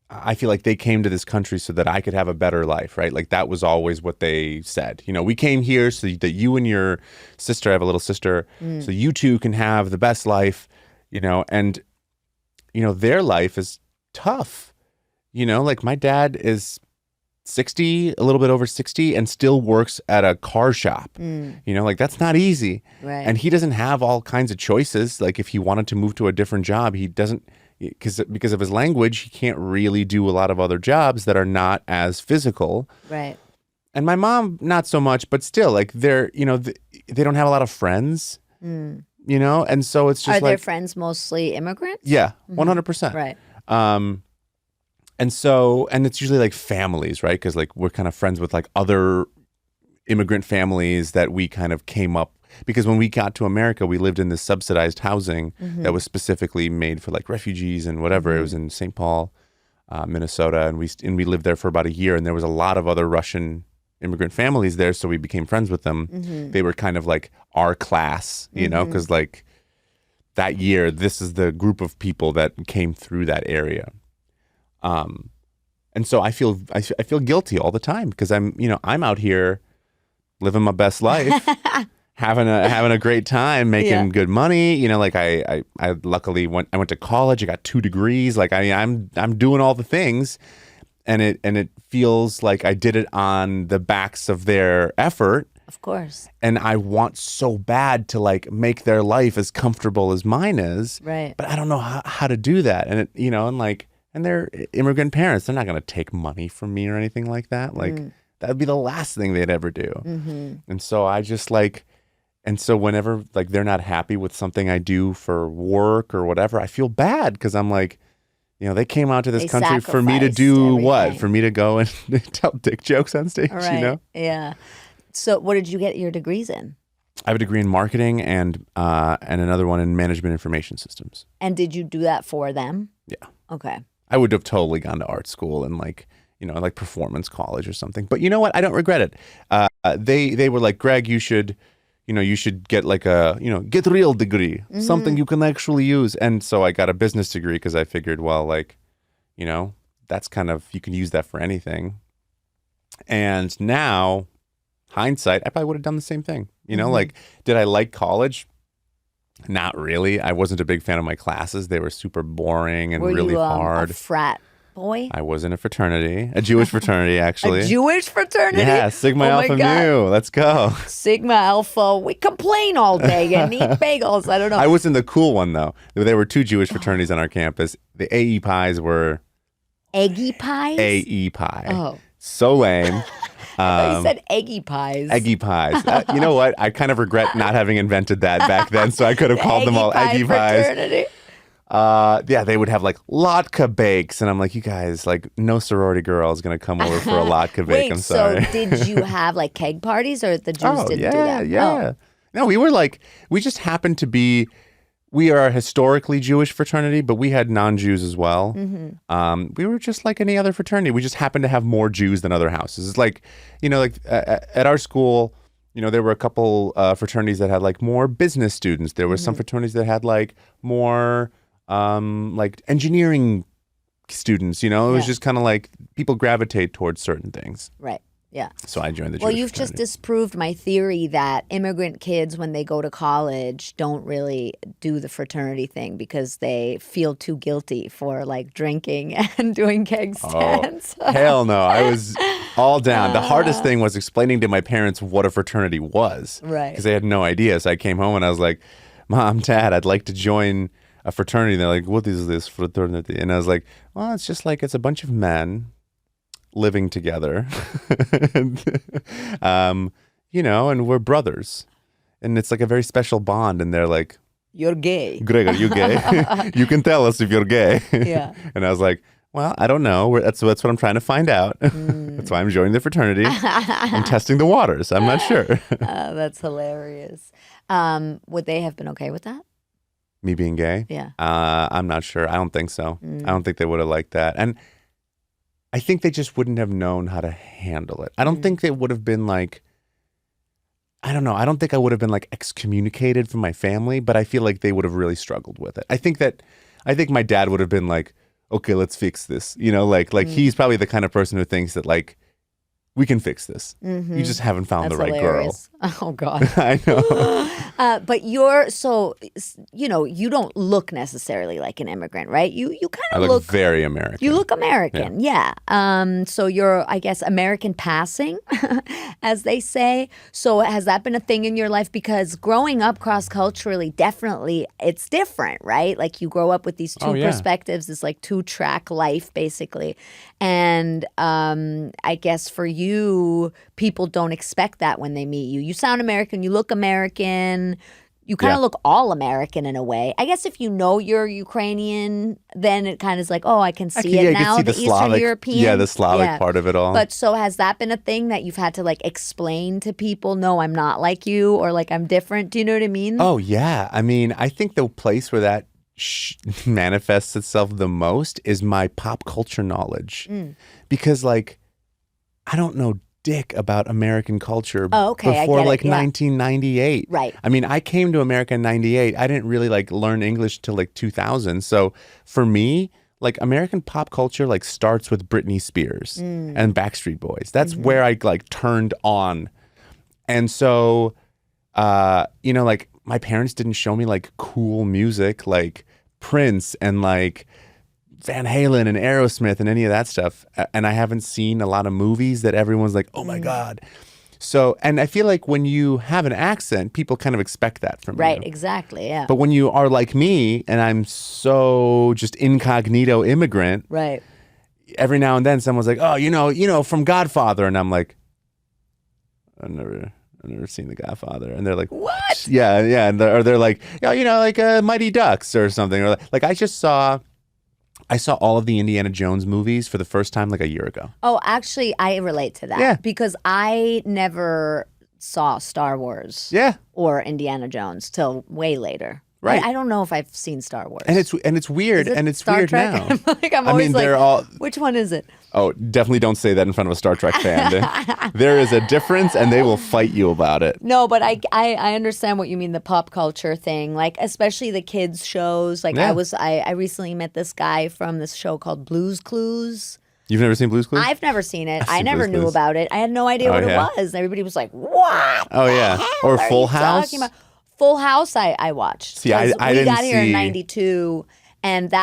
[SPEAKER 1] I feel like they came to this country so that I could have a better life, right? Like that was always what they said. We came here so that you and your sister, I have a little sister, so you two can have the best life, and their life is tough. Like my dad is 60, a little bit over 60, and still works at a car shop. Like that's not easy.
[SPEAKER 2] Right.
[SPEAKER 1] And he doesn't have all kinds of choices. Like if he wanted to move to a different job, he doesn't, because of his language, he can't really do a lot of other jobs that are not as physical.
[SPEAKER 2] Right.
[SPEAKER 1] And my mom, not so much, but still, like they're, they don't have a lot of friends, and so it's just
[SPEAKER 2] Are their
[SPEAKER 1] like,
[SPEAKER 2] friends mostly immigrants?
[SPEAKER 1] yeah, 100%.
[SPEAKER 2] Right.
[SPEAKER 1] And it's usually like families, right? Because like we're kind of friends with like other immigrant families that we kind of came up, because when we got to America, we lived in this subsidized housing that was specifically made for like refugees and whatever. It was in St. Paul, Minnesota, and we lived there for about a year. And there was a lot of other Russian immigrant families there, so we became friends with them. They were kind of like our class, because like that year, this is the group of people that came through that area. And so I feel guilty all the time because I'm out here living my best life. having a great time, making good money. Like I luckily went to college. I got 2 degrees. Like I'm doing all the things, and it feels like I did it on the backs of their effort.
[SPEAKER 2] Of course.
[SPEAKER 1] And I want so bad to like make their life as comfortable as mine is.
[SPEAKER 2] Right.
[SPEAKER 1] But I don't know how to do that. And, and they're immigrant parents. They're not going to take money from me or anything like that. Like, that would be the last thing they'd ever do. And so I just and so whenever like they're not happy with something I do for work or whatever, I feel bad because I'm like, they came out to this country for me to do what? For me to go and tell dick jokes on stage,
[SPEAKER 2] Right. Yeah. So what did you get your degrees in?
[SPEAKER 1] I have a degree in marketing and another one in management information systems. And
[SPEAKER 2] did you do that for them?
[SPEAKER 1] Yeah.
[SPEAKER 2] Okay.
[SPEAKER 1] I would have totally gone to art school and like performance college or something. But you know what? I don't regret it. They were like, Greg, you should get like a, get real degree, something you can actually use. And so I got a business degree because I figured, well, like, that's kind of, you can use that for anything. And now, hindsight, I probably would have done the same thing. Like, did I like college? Not really. I wasn't a big fan of my classes. They were super boring and really hard.
[SPEAKER 2] A frat boy?
[SPEAKER 1] I was in a fraternity, a Jewish fraternity, actually.
[SPEAKER 2] A Jewish fraternity?
[SPEAKER 1] Yeah, Sigma Alpha Mu. Let's go.
[SPEAKER 2] Sigma Alpha. We complain all day and eat bagels. I don't know.
[SPEAKER 1] I was in the cool one, though. There were two Jewish fraternities on our campus. The AE Pies were...
[SPEAKER 2] Eggy pies?
[SPEAKER 1] AE Pie.
[SPEAKER 2] Oh.
[SPEAKER 1] So lame.
[SPEAKER 2] You said eggy pies.
[SPEAKER 1] Eggy pies. You know what? I kind of regret not having invented that back then, so I could have called them all eggy pies. Yeah, they would have like latke bakes, and I'm like, you guys, like, no sorority girl is gonna come over for a latke bake.
[SPEAKER 2] Wait,
[SPEAKER 1] I'm sorry.
[SPEAKER 2] So did you have like keg parties, or the Jews didn't do that?
[SPEAKER 1] Yeah. No, we just happened to be. We are a historically Jewish fraternity, but we had non-Jews as well. We were just like any other fraternity. We just happened to have more Jews than other houses. It's like, at our school, there were a couple fraternities that had like more business students. There were some fraternities that had like more like engineering students. It was just kind of like people gravitate towards certain things.
[SPEAKER 2] Right. Yeah.
[SPEAKER 1] So I joined the Jewish
[SPEAKER 2] Well, you've
[SPEAKER 1] fraternity.
[SPEAKER 2] just disproved my theory that immigrant kids, when they go to college, don't really do the fraternity thing because they feel too guilty for like drinking and doing keg stands.
[SPEAKER 1] Oh, hell no. I was all down. The hardest thing was explaining to my parents what a fraternity was.
[SPEAKER 2] Right.
[SPEAKER 1] Because they had no idea. So I came home and I was like, Mom, Dad, I'd like to join a fraternity. And they're like, what is this fraternity? And I was like, well, it's just like, it's a bunch of men living together, and we're brothers, and it's like a very special bond. And they're like,
[SPEAKER 2] "You're gay,
[SPEAKER 1] Greg. Are you gay? You can tell us if you're gay."
[SPEAKER 2] Yeah.
[SPEAKER 1] And I was like, "Well, I don't know. That's what I'm trying to find out. That's why I'm joining the fraternity. I'm testing the waters. I'm not sure."
[SPEAKER 2] That's hilarious. Would they have been okay with that?
[SPEAKER 1] Me being gay?
[SPEAKER 2] Yeah.
[SPEAKER 1] I'm not sure. I don't think so. I don't think they would have liked that. And I think they just wouldn't have known how to handle it. I don't think they would have been like, I don't know. I don't think I would have been like excommunicated from my family, but I feel like they would have really struggled with it. I think my dad would have been like, okay, let's fix this. He's probably the kind of person who thinks that like, we can fix this. You just haven't found the right
[SPEAKER 2] hilarious. Girl. Oh, God.
[SPEAKER 1] I know.
[SPEAKER 2] But you don't look necessarily like an immigrant, right? You kind of
[SPEAKER 1] look very American.
[SPEAKER 2] You look American, yeah. So you're, I guess, American passing, as they say. So has that been a thing in your life? Because growing up cross-culturally, definitely, it's different, right? Like you grow up with these two perspectives, this like two-track life, basically. And I guess for you, people don't expect that when they meet you. You sound American, you look American, you kind of look all American in a way. I guess if you know you're Ukrainian, then it kind of is like, oh, I can see it now, the Eastern European.
[SPEAKER 1] Yeah, the Slavic part of it all.
[SPEAKER 2] But so has that been a thing that you've had to like explain to people, no, I'm not like you, or like I'm different? Do you know what I mean?
[SPEAKER 1] Oh, yeah. I mean, I think the place where that manifests itself the most is my pop culture knowledge. Because like, I don't know dick about American culture before like 1998.
[SPEAKER 2] Right.
[SPEAKER 1] I mean, I came to America in 98. I didn't really like learn English till like 2000. So for me, like American pop culture like starts with Britney Spears and Backstreet Boys. That's where I like turned on. And so, like my parents didn't show me like cool music like Prince and like Van Halen and Aerosmith and any of that stuff. And I haven't seen a lot of movies that everyone's like, oh my God. So, and I feel like when you have an accent, people kind of expect that from
[SPEAKER 2] Right,
[SPEAKER 1] you.
[SPEAKER 2] exactly, yeah.
[SPEAKER 1] But when you are like me, and I'm so just incognito immigrant,
[SPEAKER 2] Right.
[SPEAKER 1] every now and then someone's like, "Oh, from Godfather," and I'm like, I've never seen The Godfather, and they're like,
[SPEAKER 2] What?
[SPEAKER 1] Yeah, yeah, and they're like, like Mighty Ducks or something, or like I saw all of the Indiana Jones movies for the first time like a year ago.
[SPEAKER 2] Oh, actually, I relate to that.
[SPEAKER 1] Yeah.
[SPEAKER 2] Because I never saw Star Wars or Indiana Jones till way later.
[SPEAKER 1] Right.
[SPEAKER 2] I don't know if I've seen Star Wars.
[SPEAKER 1] And it's weird, and it's
[SPEAKER 2] Star
[SPEAKER 1] weird
[SPEAKER 2] Trek?
[SPEAKER 1] now.
[SPEAKER 2] I'm always
[SPEAKER 1] they're all.
[SPEAKER 2] which one is it?
[SPEAKER 1] Oh, definitely don't say that in front of a Star Trek fan. There is a difference, and they will fight you about it.
[SPEAKER 2] No, but I understand what you mean, the pop culture thing, like especially the kids shows. Like I recently met this guy from this show called Blue's Clues.
[SPEAKER 1] You've never seen Blue's Clues?
[SPEAKER 2] I've never seen it. I
[SPEAKER 1] seen
[SPEAKER 2] never
[SPEAKER 1] Blue's
[SPEAKER 2] knew
[SPEAKER 1] Clues.
[SPEAKER 2] about it. I had no idea what it was. Everybody was like, "What?
[SPEAKER 1] Oh yeah, or
[SPEAKER 2] What are
[SPEAKER 1] Full
[SPEAKER 2] you
[SPEAKER 1] House.
[SPEAKER 2] talking about?" Full House, I watched.
[SPEAKER 1] See, I
[SPEAKER 2] 'Cause we
[SPEAKER 1] didn't
[SPEAKER 2] got here in
[SPEAKER 1] see-
[SPEAKER 2] '92, and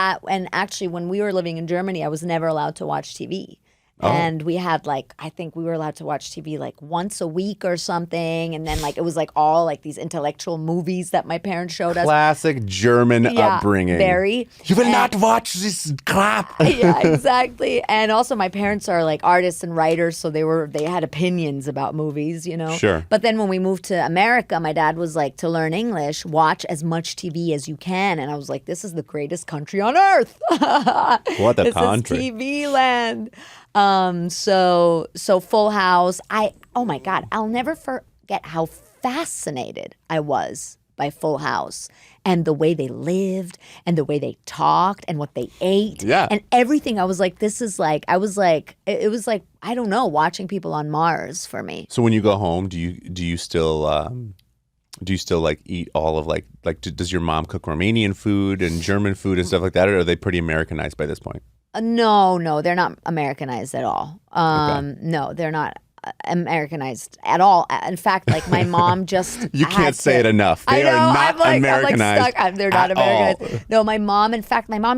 [SPEAKER 2] actually when we were living in Germany, I was never allowed to watch TV.
[SPEAKER 1] Oh.
[SPEAKER 2] And we had I think we were allowed to watch TV like once a week or something. And then it was all these intellectual movies that my parents showed us.
[SPEAKER 1] Classic German upbringing.
[SPEAKER 2] Very.
[SPEAKER 1] You will not watch this crap.
[SPEAKER 2] Yeah, exactly. And also my parents are artists and writers, so they had opinions about movies,
[SPEAKER 1] Sure.
[SPEAKER 2] But then when we moved to America, my dad was like, to learn English, watch as much TV as you can. And I was like, this is the greatest country on earth.
[SPEAKER 1] What a
[SPEAKER 2] this
[SPEAKER 1] country.
[SPEAKER 2] is TV land. So Full House. Oh my God, I'll never forget how fascinated I was by Full House and the way they lived and the way they talked and what they ate and everything. I was like, it was like, I don't know, watching people on Mars for me.
[SPEAKER 1] So when you go home, do you still eat all of does your mom cook Romanian food and German food and stuff like that, or are they pretty Americanized by this point?
[SPEAKER 2] No, they're not Americanized at all. No, they're not Americanized at all. In fact, my mom just
[SPEAKER 1] You can't say it enough. They are not Americanized.
[SPEAKER 2] They're not
[SPEAKER 1] at
[SPEAKER 2] Americanized.
[SPEAKER 1] all.
[SPEAKER 2] No, my mom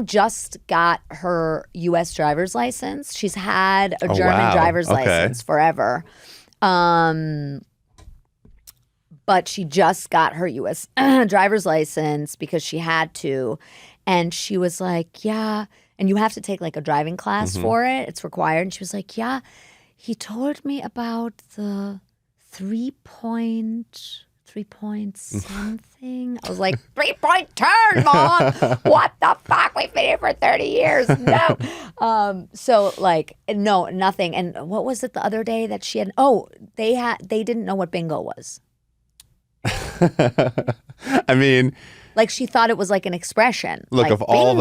[SPEAKER 2] just got her U.S. driver's license. She's had a German driver's license forever. But she just got her U.S. driver's license because she had to. And she was like, yeah. And you have to take a driving class for it. It's required. And she was like, yeah, he told me about the 3-point something. I was like, 3-point turn, Mom. What the fuck? We've been here for 30 years. No. No, nothing. And what was it the other day that she had? Oh, they didn't know what bingo was.
[SPEAKER 1] I mean,
[SPEAKER 2] she thought it was an expression.
[SPEAKER 1] Look, of all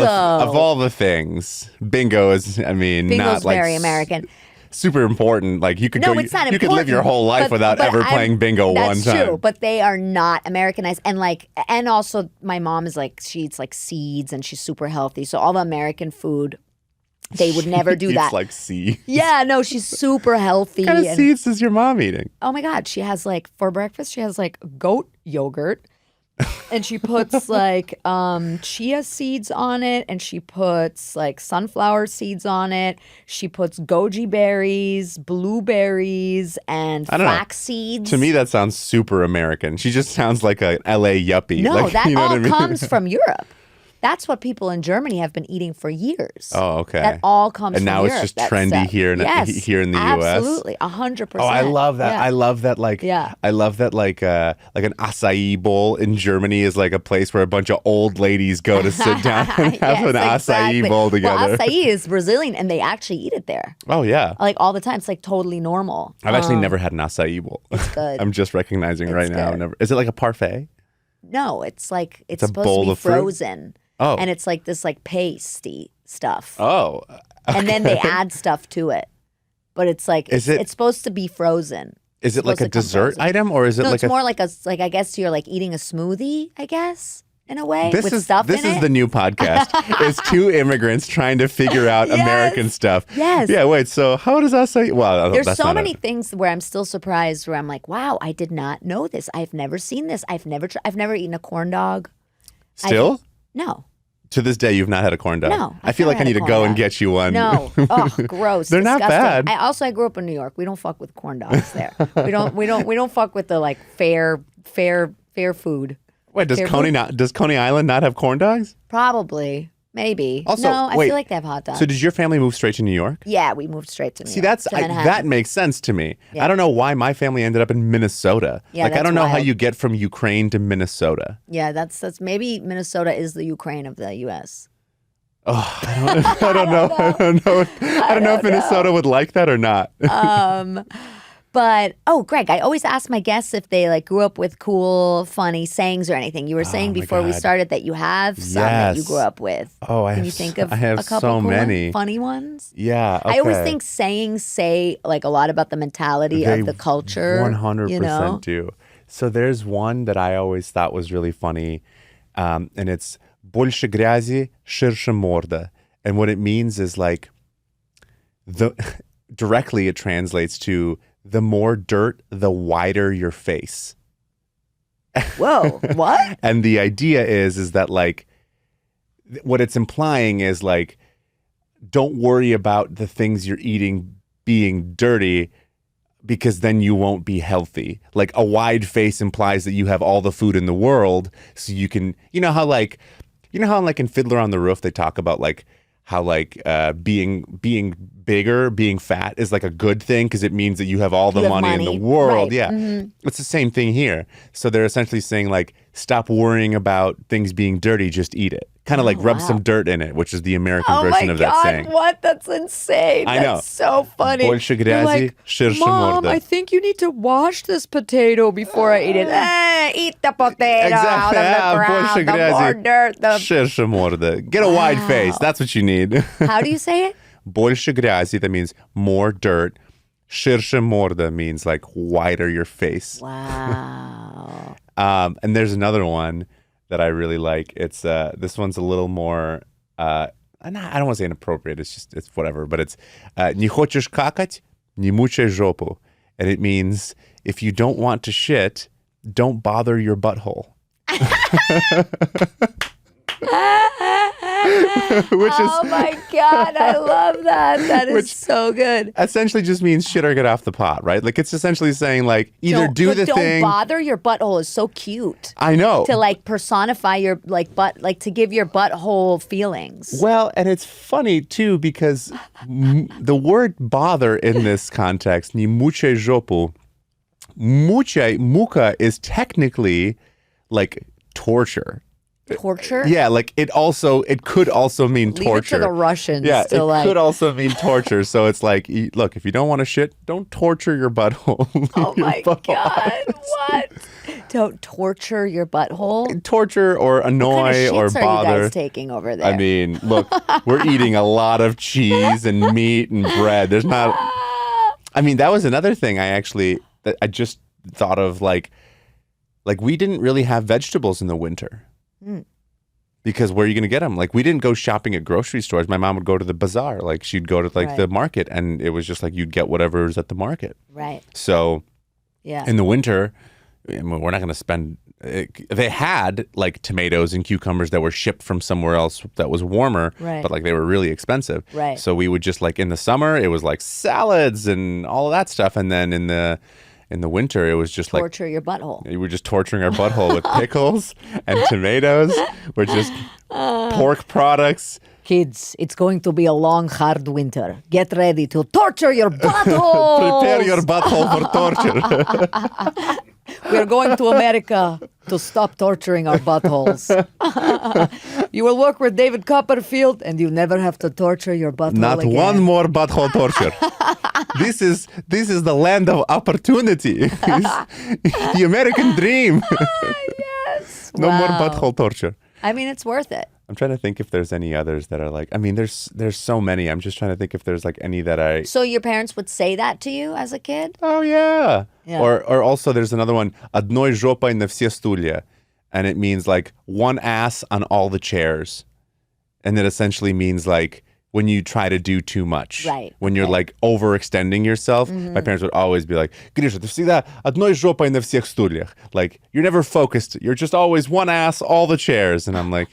[SPEAKER 1] the things, bingo is,
[SPEAKER 2] Bingo's
[SPEAKER 1] not
[SPEAKER 2] very American.
[SPEAKER 1] super important. You could
[SPEAKER 2] it's not
[SPEAKER 1] you could live your whole life without ever playing bingo one time.
[SPEAKER 2] That's true, but they are not Americanized. And and also my mom is she eats seeds and she's super healthy. So all the American food, they would never do that.
[SPEAKER 1] It's seeds.
[SPEAKER 2] Yeah, no, she's super healthy.
[SPEAKER 1] What kind of seeds is your mom eating?
[SPEAKER 2] Oh my God, she has for breakfast, she has goat yogurt. And she puts chia seeds on it, and she puts sunflower seeds on it. She puts goji berries, blueberries, and flax seeds.
[SPEAKER 1] To me, that sounds super American. She just sounds like an LA yuppie.
[SPEAKER 2] No, that
[SPEAKER 1] you know
[SPEAKER 2] all
[SPEAKER 1] what I mean?
[SPEAKER 2] comes from Europe. That's what people in Germany have been eating for years.
[SPEAKER 1] Oh, okay.
[SPEAKER 2] That all comes from Europe.
[SPEAKER 1] And now it's just trendy here in the U.S.
[SPEAKER 2] Absolutely, 100%.
[SPEAKER 1] Oh, I love that.
[SPEAKER 2] Yeah.
[SPEAKER 1] I love that. I love that. An acai bowl in Germany is a place where a bunch of old ladies go to sit down and have an acai bowl together.
[SPEAKER 2] Well, acai is Brazilian, and they actually eat it there.
[SPEAKER 1] Oh yeah,
[SPEAKER 2] all the time. It's totally normal.
[SPEAKER 1] I've actually never had an acai bowl.
[SPEAKER 2] It's good.
[SPEAKER 1] I'm just recognizing right now.
[SPEAKER 2] Good.
[SPEAKER 1] Never. Is it like a parfait?
[SPEAKER 2] No, it's it's
[SPEAKER 1] a
[SPEAKER 2] supposed
[SPEAKER 1] bowl
[SPEAKER 2] to be
[SPEAKER 1] of fruit?
[SPEAKER 2] frozen.
[SPEAKER 1] Oh,
[SPEAKER 2] And it's this pasty stuff.
[SPEAKER 1] Oh. Okay.
[SPEAKER 2] And then they add stuff to it. But it's it's supposed to be frozen.
[SPEAKER 1] Is it like a dessert
[SPEAKER 2] frozen.
[SPEAKER 1] item, or is it
[SPEAKER 2] No,
[SPEAKER 1] like
[SPEAKER 2] it's more like I guess you're eating a smoothie, I guess, in a way, with stuff
[SPEAKER 1] This
[SPEAKER 2] in
[SPEAKER 1] is
[SPEAKER 2] it.
[SPEAKER 1] the new podcast. It's two immigrants trying to figure out
[SPEAKER 2] Yes.
[SPEAKER 1] American stuff.
[SPEAKER 2] Yes.
[SPEAKER 1] Yeah. Wait. So how does acai? Well,
[SPEAKER 2] There's
[SPEAKER 1] that's
[SPEAKER 2] so
[SPEAKER 1] not
[SPEAKER 2] many things where I'm still surprised. Where I'm like, wow, I did not know this. I've never seen this. I've never eaten a corn dog.
[SPEAKER 1] Still.
[SPEAKER 2] No.
[SPEAKER 1] To this day, you've not had a corn dog.
[SPEAKER 2] No,
[SPEAKER 1] I feel like I need to go and get you one.
[SPEAKER 2] No, gross.
[SPEAKER 1] They're
[SPEAKER 2] disgusting.
[SPEAKER 1] not bad.
[SPEAKER 2] I grew up in New York. We don't fuck with corn dogs there. we don't fuck with the like fair food.
[SPEAKER 1] Wait, does Coney Island not have corn dogs?
[SPEAKER 2] Probably. Maybe.
[SPEAKER 1] Also,
[SPEAKER 2] no, I
[SPEAKER 1] wait,
[SPEAKER 2] feel like they have hot dogs.
[SPEAKER 1] So did your family move straight to New York?
[SPEAKER 2] Yeah, we moved straight to New York.
[SPEAKER 1] See, that makes sense to me.
[SPEAKER 2] Yeah.
[SPEAKER 1] I don't know why my family ended up in Minnesota.
[SPEAKER 2] Yeah,
[SPEAKER 1] I don't know how
[SPEAKER 2] wild.
[SPEAKER 1] you get from Ukraine to Minnesota.
[SPEAKER 2] Yeah, that's maybe Minnesota is the Ukraine of the U.S.
[SPEAKER 1] Oh, I don't know. I don't know if Minnesota would like that or not.
[SPEAKER 2] But, Greg, I always ask my guests if they like grew up with cool, funny sayings or anything. You were saying before we started that you have some that you grew up with.
[SPEAKER 1] Oh,
[SPEAKER 2] Can you think of
[SPEAKER 1] I have
[SPEAKER 2] a couple
[SPEAKER 1] so
[SPEAKER 2] cool
[SPEAKER 1] many
[SPEAKER 2] funny ones?
[SPEAKER 1] Yeah, okay.
[SPEAKER 2] I always think sayings say like a lot about the mentality of the culture.
[SPEAKER 1] 100% do. So there's one that I always thought was really funny, and it's «Больше грязи, ширше морда». And what it means is like, directly it translates to the more dirt, the wider your face.
[SPEAKER 2] Whoa, what?
[SPEAKER 1] And the idea is that like, what it's implying is like, don't worry about the things you're eating being dirty because then you won't be healthy. Like a wide face implies that you have all the food in the world. So you can, how in Fiddler on the Roof, they talk about like, how like being bigger, being fat is like a good thing because it means that you have all the money in the world.
[SPEAKER 2] Right.
[SPEAKER 1] Yeah.
[SPEAKER 2] Mm-hmm.
[SPEAKER 1] It's the same thing here. So they're essentially saying like, stop worrying about things being dirty, just eat it. Kind of like rub some dirt in it, which is the American version of that saying.
[SPEAKER 2] What? That's insane.
[SPEAKER 1] I know.
[SPEAKER 2] That's so funny.
[SPEAKER 1] Больше
[SPEAKER 2] You're
[SPEAKER 1] грязи,
[SPEAKER 2] like,
[SPEAKER 1] ширше
[SPEAKER 2] Mom,
[SPEAKER 1] морда.
[SPEAKER 2] I think you need to wash this potato before I eat it. Eat the potato
[SPEAKER 1] Exactly.
[SPEAKER 2] out of the
[SPEAKER 1] Больше
[SPEAKER 2] ground. The more
[SPEAKER 1] грязи,
[SPEAKER 2] dirt.
[SPEAKER 1] ширше морда. Get a wide face. That's what you need.
[SPEAKER 2] How do you say it?
[SPEAKER 1] Больше грязи, that means more dirt. Ширше морда means like wider your face.
[SPEAKER 2] Wow.
[SPEAKER 1] And there's another one that I really like. It's this one's a little more I don't want to say inappropriate, it's whatever, but it's не хочешь какать, не мучай жопу. And it means if you don't want to shit, don't bother your butthole.
[SPEAKER 2] Oh my God, I love that. That is so good.
[SPEAKER 1] Essentially just means shit or get off the pot, right? Like it's essentially saying like either do the thing.
[SPEAKER 2] Don't bother your butthole is so cute.
[SPEAKER 1] I know.
[SPEAKER 2] To like personify your like butt, like to give your butthole feelings.
[SPEAKER 1] Well, and it's funny too because the word bother in this context, ni muche jopu, muka is technically like torture.
[SPEAKER 2] Torture?
[SPEAKER 1] Yeah, like it could also mean torture.
[SPEAKER 2] Leave it to the Russians.
[SPEAKER 1] Yeah,
[SPEAKER 2] to
[SPEAKER 1] it could also mean torture. So it's like, look, if you don't want to shit, don't torture your butthole.
[SPEAKER 2] Oh my God, what? Don't torture your butthole?
[SPEAKER 1] Torture or annoy or
[SPEAKER 2] bother. What kind of shits are you guys taking over there?
[SPEAKER 1] I mean, look, we're eating a lot of cheese and meat and bread. There's not. I mean, that was another thing I just thought of like we didn't really have vegetables in the winter. Because where are you going to get them? Like we didn't go shopping at grocery stores. My mom would go to the bazaar. Like she'd go to the market and it was just like you'd get whatever's at the market.
[SPEAKER 2] Right.
[SPEAKER 1] So
[SPEAKER 2] yeah,
[SPEAKER 1] in the winter, I mean, we're not going to spend. They had like tomatoes and cucumbers that were shipped from somewhere else that was warmer, but like they were really expensive.
[SPEAKER 2] Right.
[SPEAKER 1] So we would just like in the summer, it was like salads and all of that stuff. And then in the winter, it was just like
[SPEAKER 2] torture your butthole.
[SPEAKER 1] We were just torturing our butthole with pickles and tomatoes. We're just pork products.
[SPEAKER 2] Kids, it's going to be a long, hard winter. Get ready to torture your butthole.
[SPEAKER 1] Prepare your butthole for torture.
[SPEAKER 2] We're going to America to stop torturing our buttholes. You will work with David Copperfield and you never have to torture your butthole
[SPEAKER 1] Not
[SPEAKER 2] again.
[SPEAKER 1] one more butthole torture. This is the land of opportunity. The American dream.
[SPEAKER 2] Yes.
[SPEAKER 1] No more butthole torture.
[SPEAKER 2] I mean, it's worth it.
[SPEAKER 1] I'm trying to think if there's any others that are like, I mean, there's so many. I'm just trying to think if there's like any that I...
[SPEAKER 2] So your parents would say that to you as a kid?
[SPEAKER 1] Oh, yeah.
[SPEAKER 2] Yeah.
[SPEAKER 1] Or also there's another one, одной жопой на все стулья. And it means like one ass on all the chairs. And that essentially means like when you try to do too much.
[SPEAKER 2] Right.
[SPEAKER 1] When you're like overextending yourself. My parents would always be like, Grisha, ты всегда одной жопой на всех стульях. Like, you're never focused. You're just always one ass, all the chairs. And I'm like,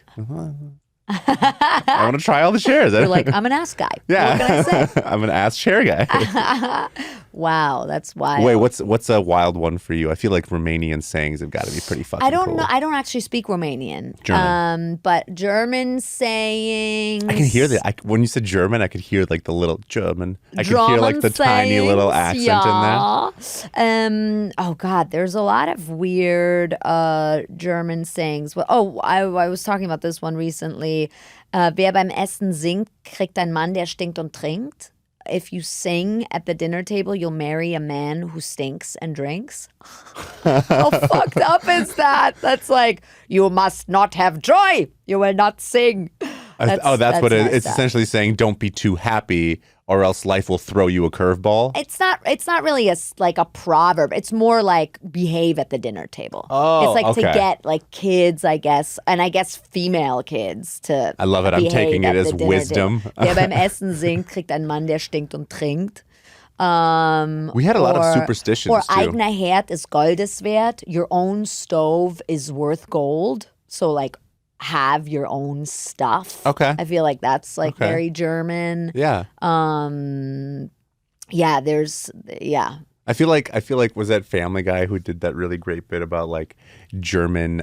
[SPEAKER 1] I want to try all the shares.
[SPEAKER 2] You're like, I'm an ass guy.
[SPEAKER 1] yeah.
[SPEAKER 2] What can I say?
[SPEAKER 1] I'm an ass share guy.
[SPEAKER 2] Wow, that's wild.
[SPEAKER 1] Wait, what's a wild one for you? I feel like Romanian sayings have got to be pretty fucking
[SPEAKER 2] I don't
[SPEAKER 1] cool.
[SPEAKER 2] know. I don't actually speak Romanian.
[SPEAKER 1] German.
[SPEAKER 2] But German sayings.
[SPEAKER 1] I can hear that. When you said German, I could hear like the little German. I could hear like the tiny little accent in there.
[SPEAKER 2] Oh God, there's a lot of weird German sayings. Well, I was talking about this one recently. Wer beim Essen singt, kriegt ein Mann, der stinkt und trinkt. If you sing at the dinner table, you'll marry a man who stinks and drinks. How fucked up is that? That's like, you must not have joy. You will not sing.
[SPEAKER 1] That's what it is. It's
[SPEAKER 2] up.
[SPEAKER 1] essentially saying don't be too happy or else life will throw you a curveball.
[SPEAKER 2] It's not really like a proverb. It's more like behave at the dinner table.
[SPEAKER 1] Oh,
[SPEAKER 2] it's like
[SPEAKER 1] okay.
[SPEAKER 2] to get like kids, I guess, and I guess female kids to
[SPEAKER 1] I love it. I'm taking it as wisdom.
[SPEAKER 2] Wer beim Essen singt, kriegt ein Mann, der stinkt und trinkt.
[SPEAKER 1] We had a lot of superstitions
[SPEAKER 2] Or
[SPEAKER 1] too.
[SPEAKER 2] eigener Herd ist Goldes wert. Your own stove is worth gold. So like have your own stuff.
[SPEAKER 1] Okay.
[SPEAKER 2] I feel like that's like very German.
[SPEAKER 1] Yeah.
[SPEAKER 2] Yeah.
[SPEAKER 1] I feel like was that Family Guy who did that really great bit about like German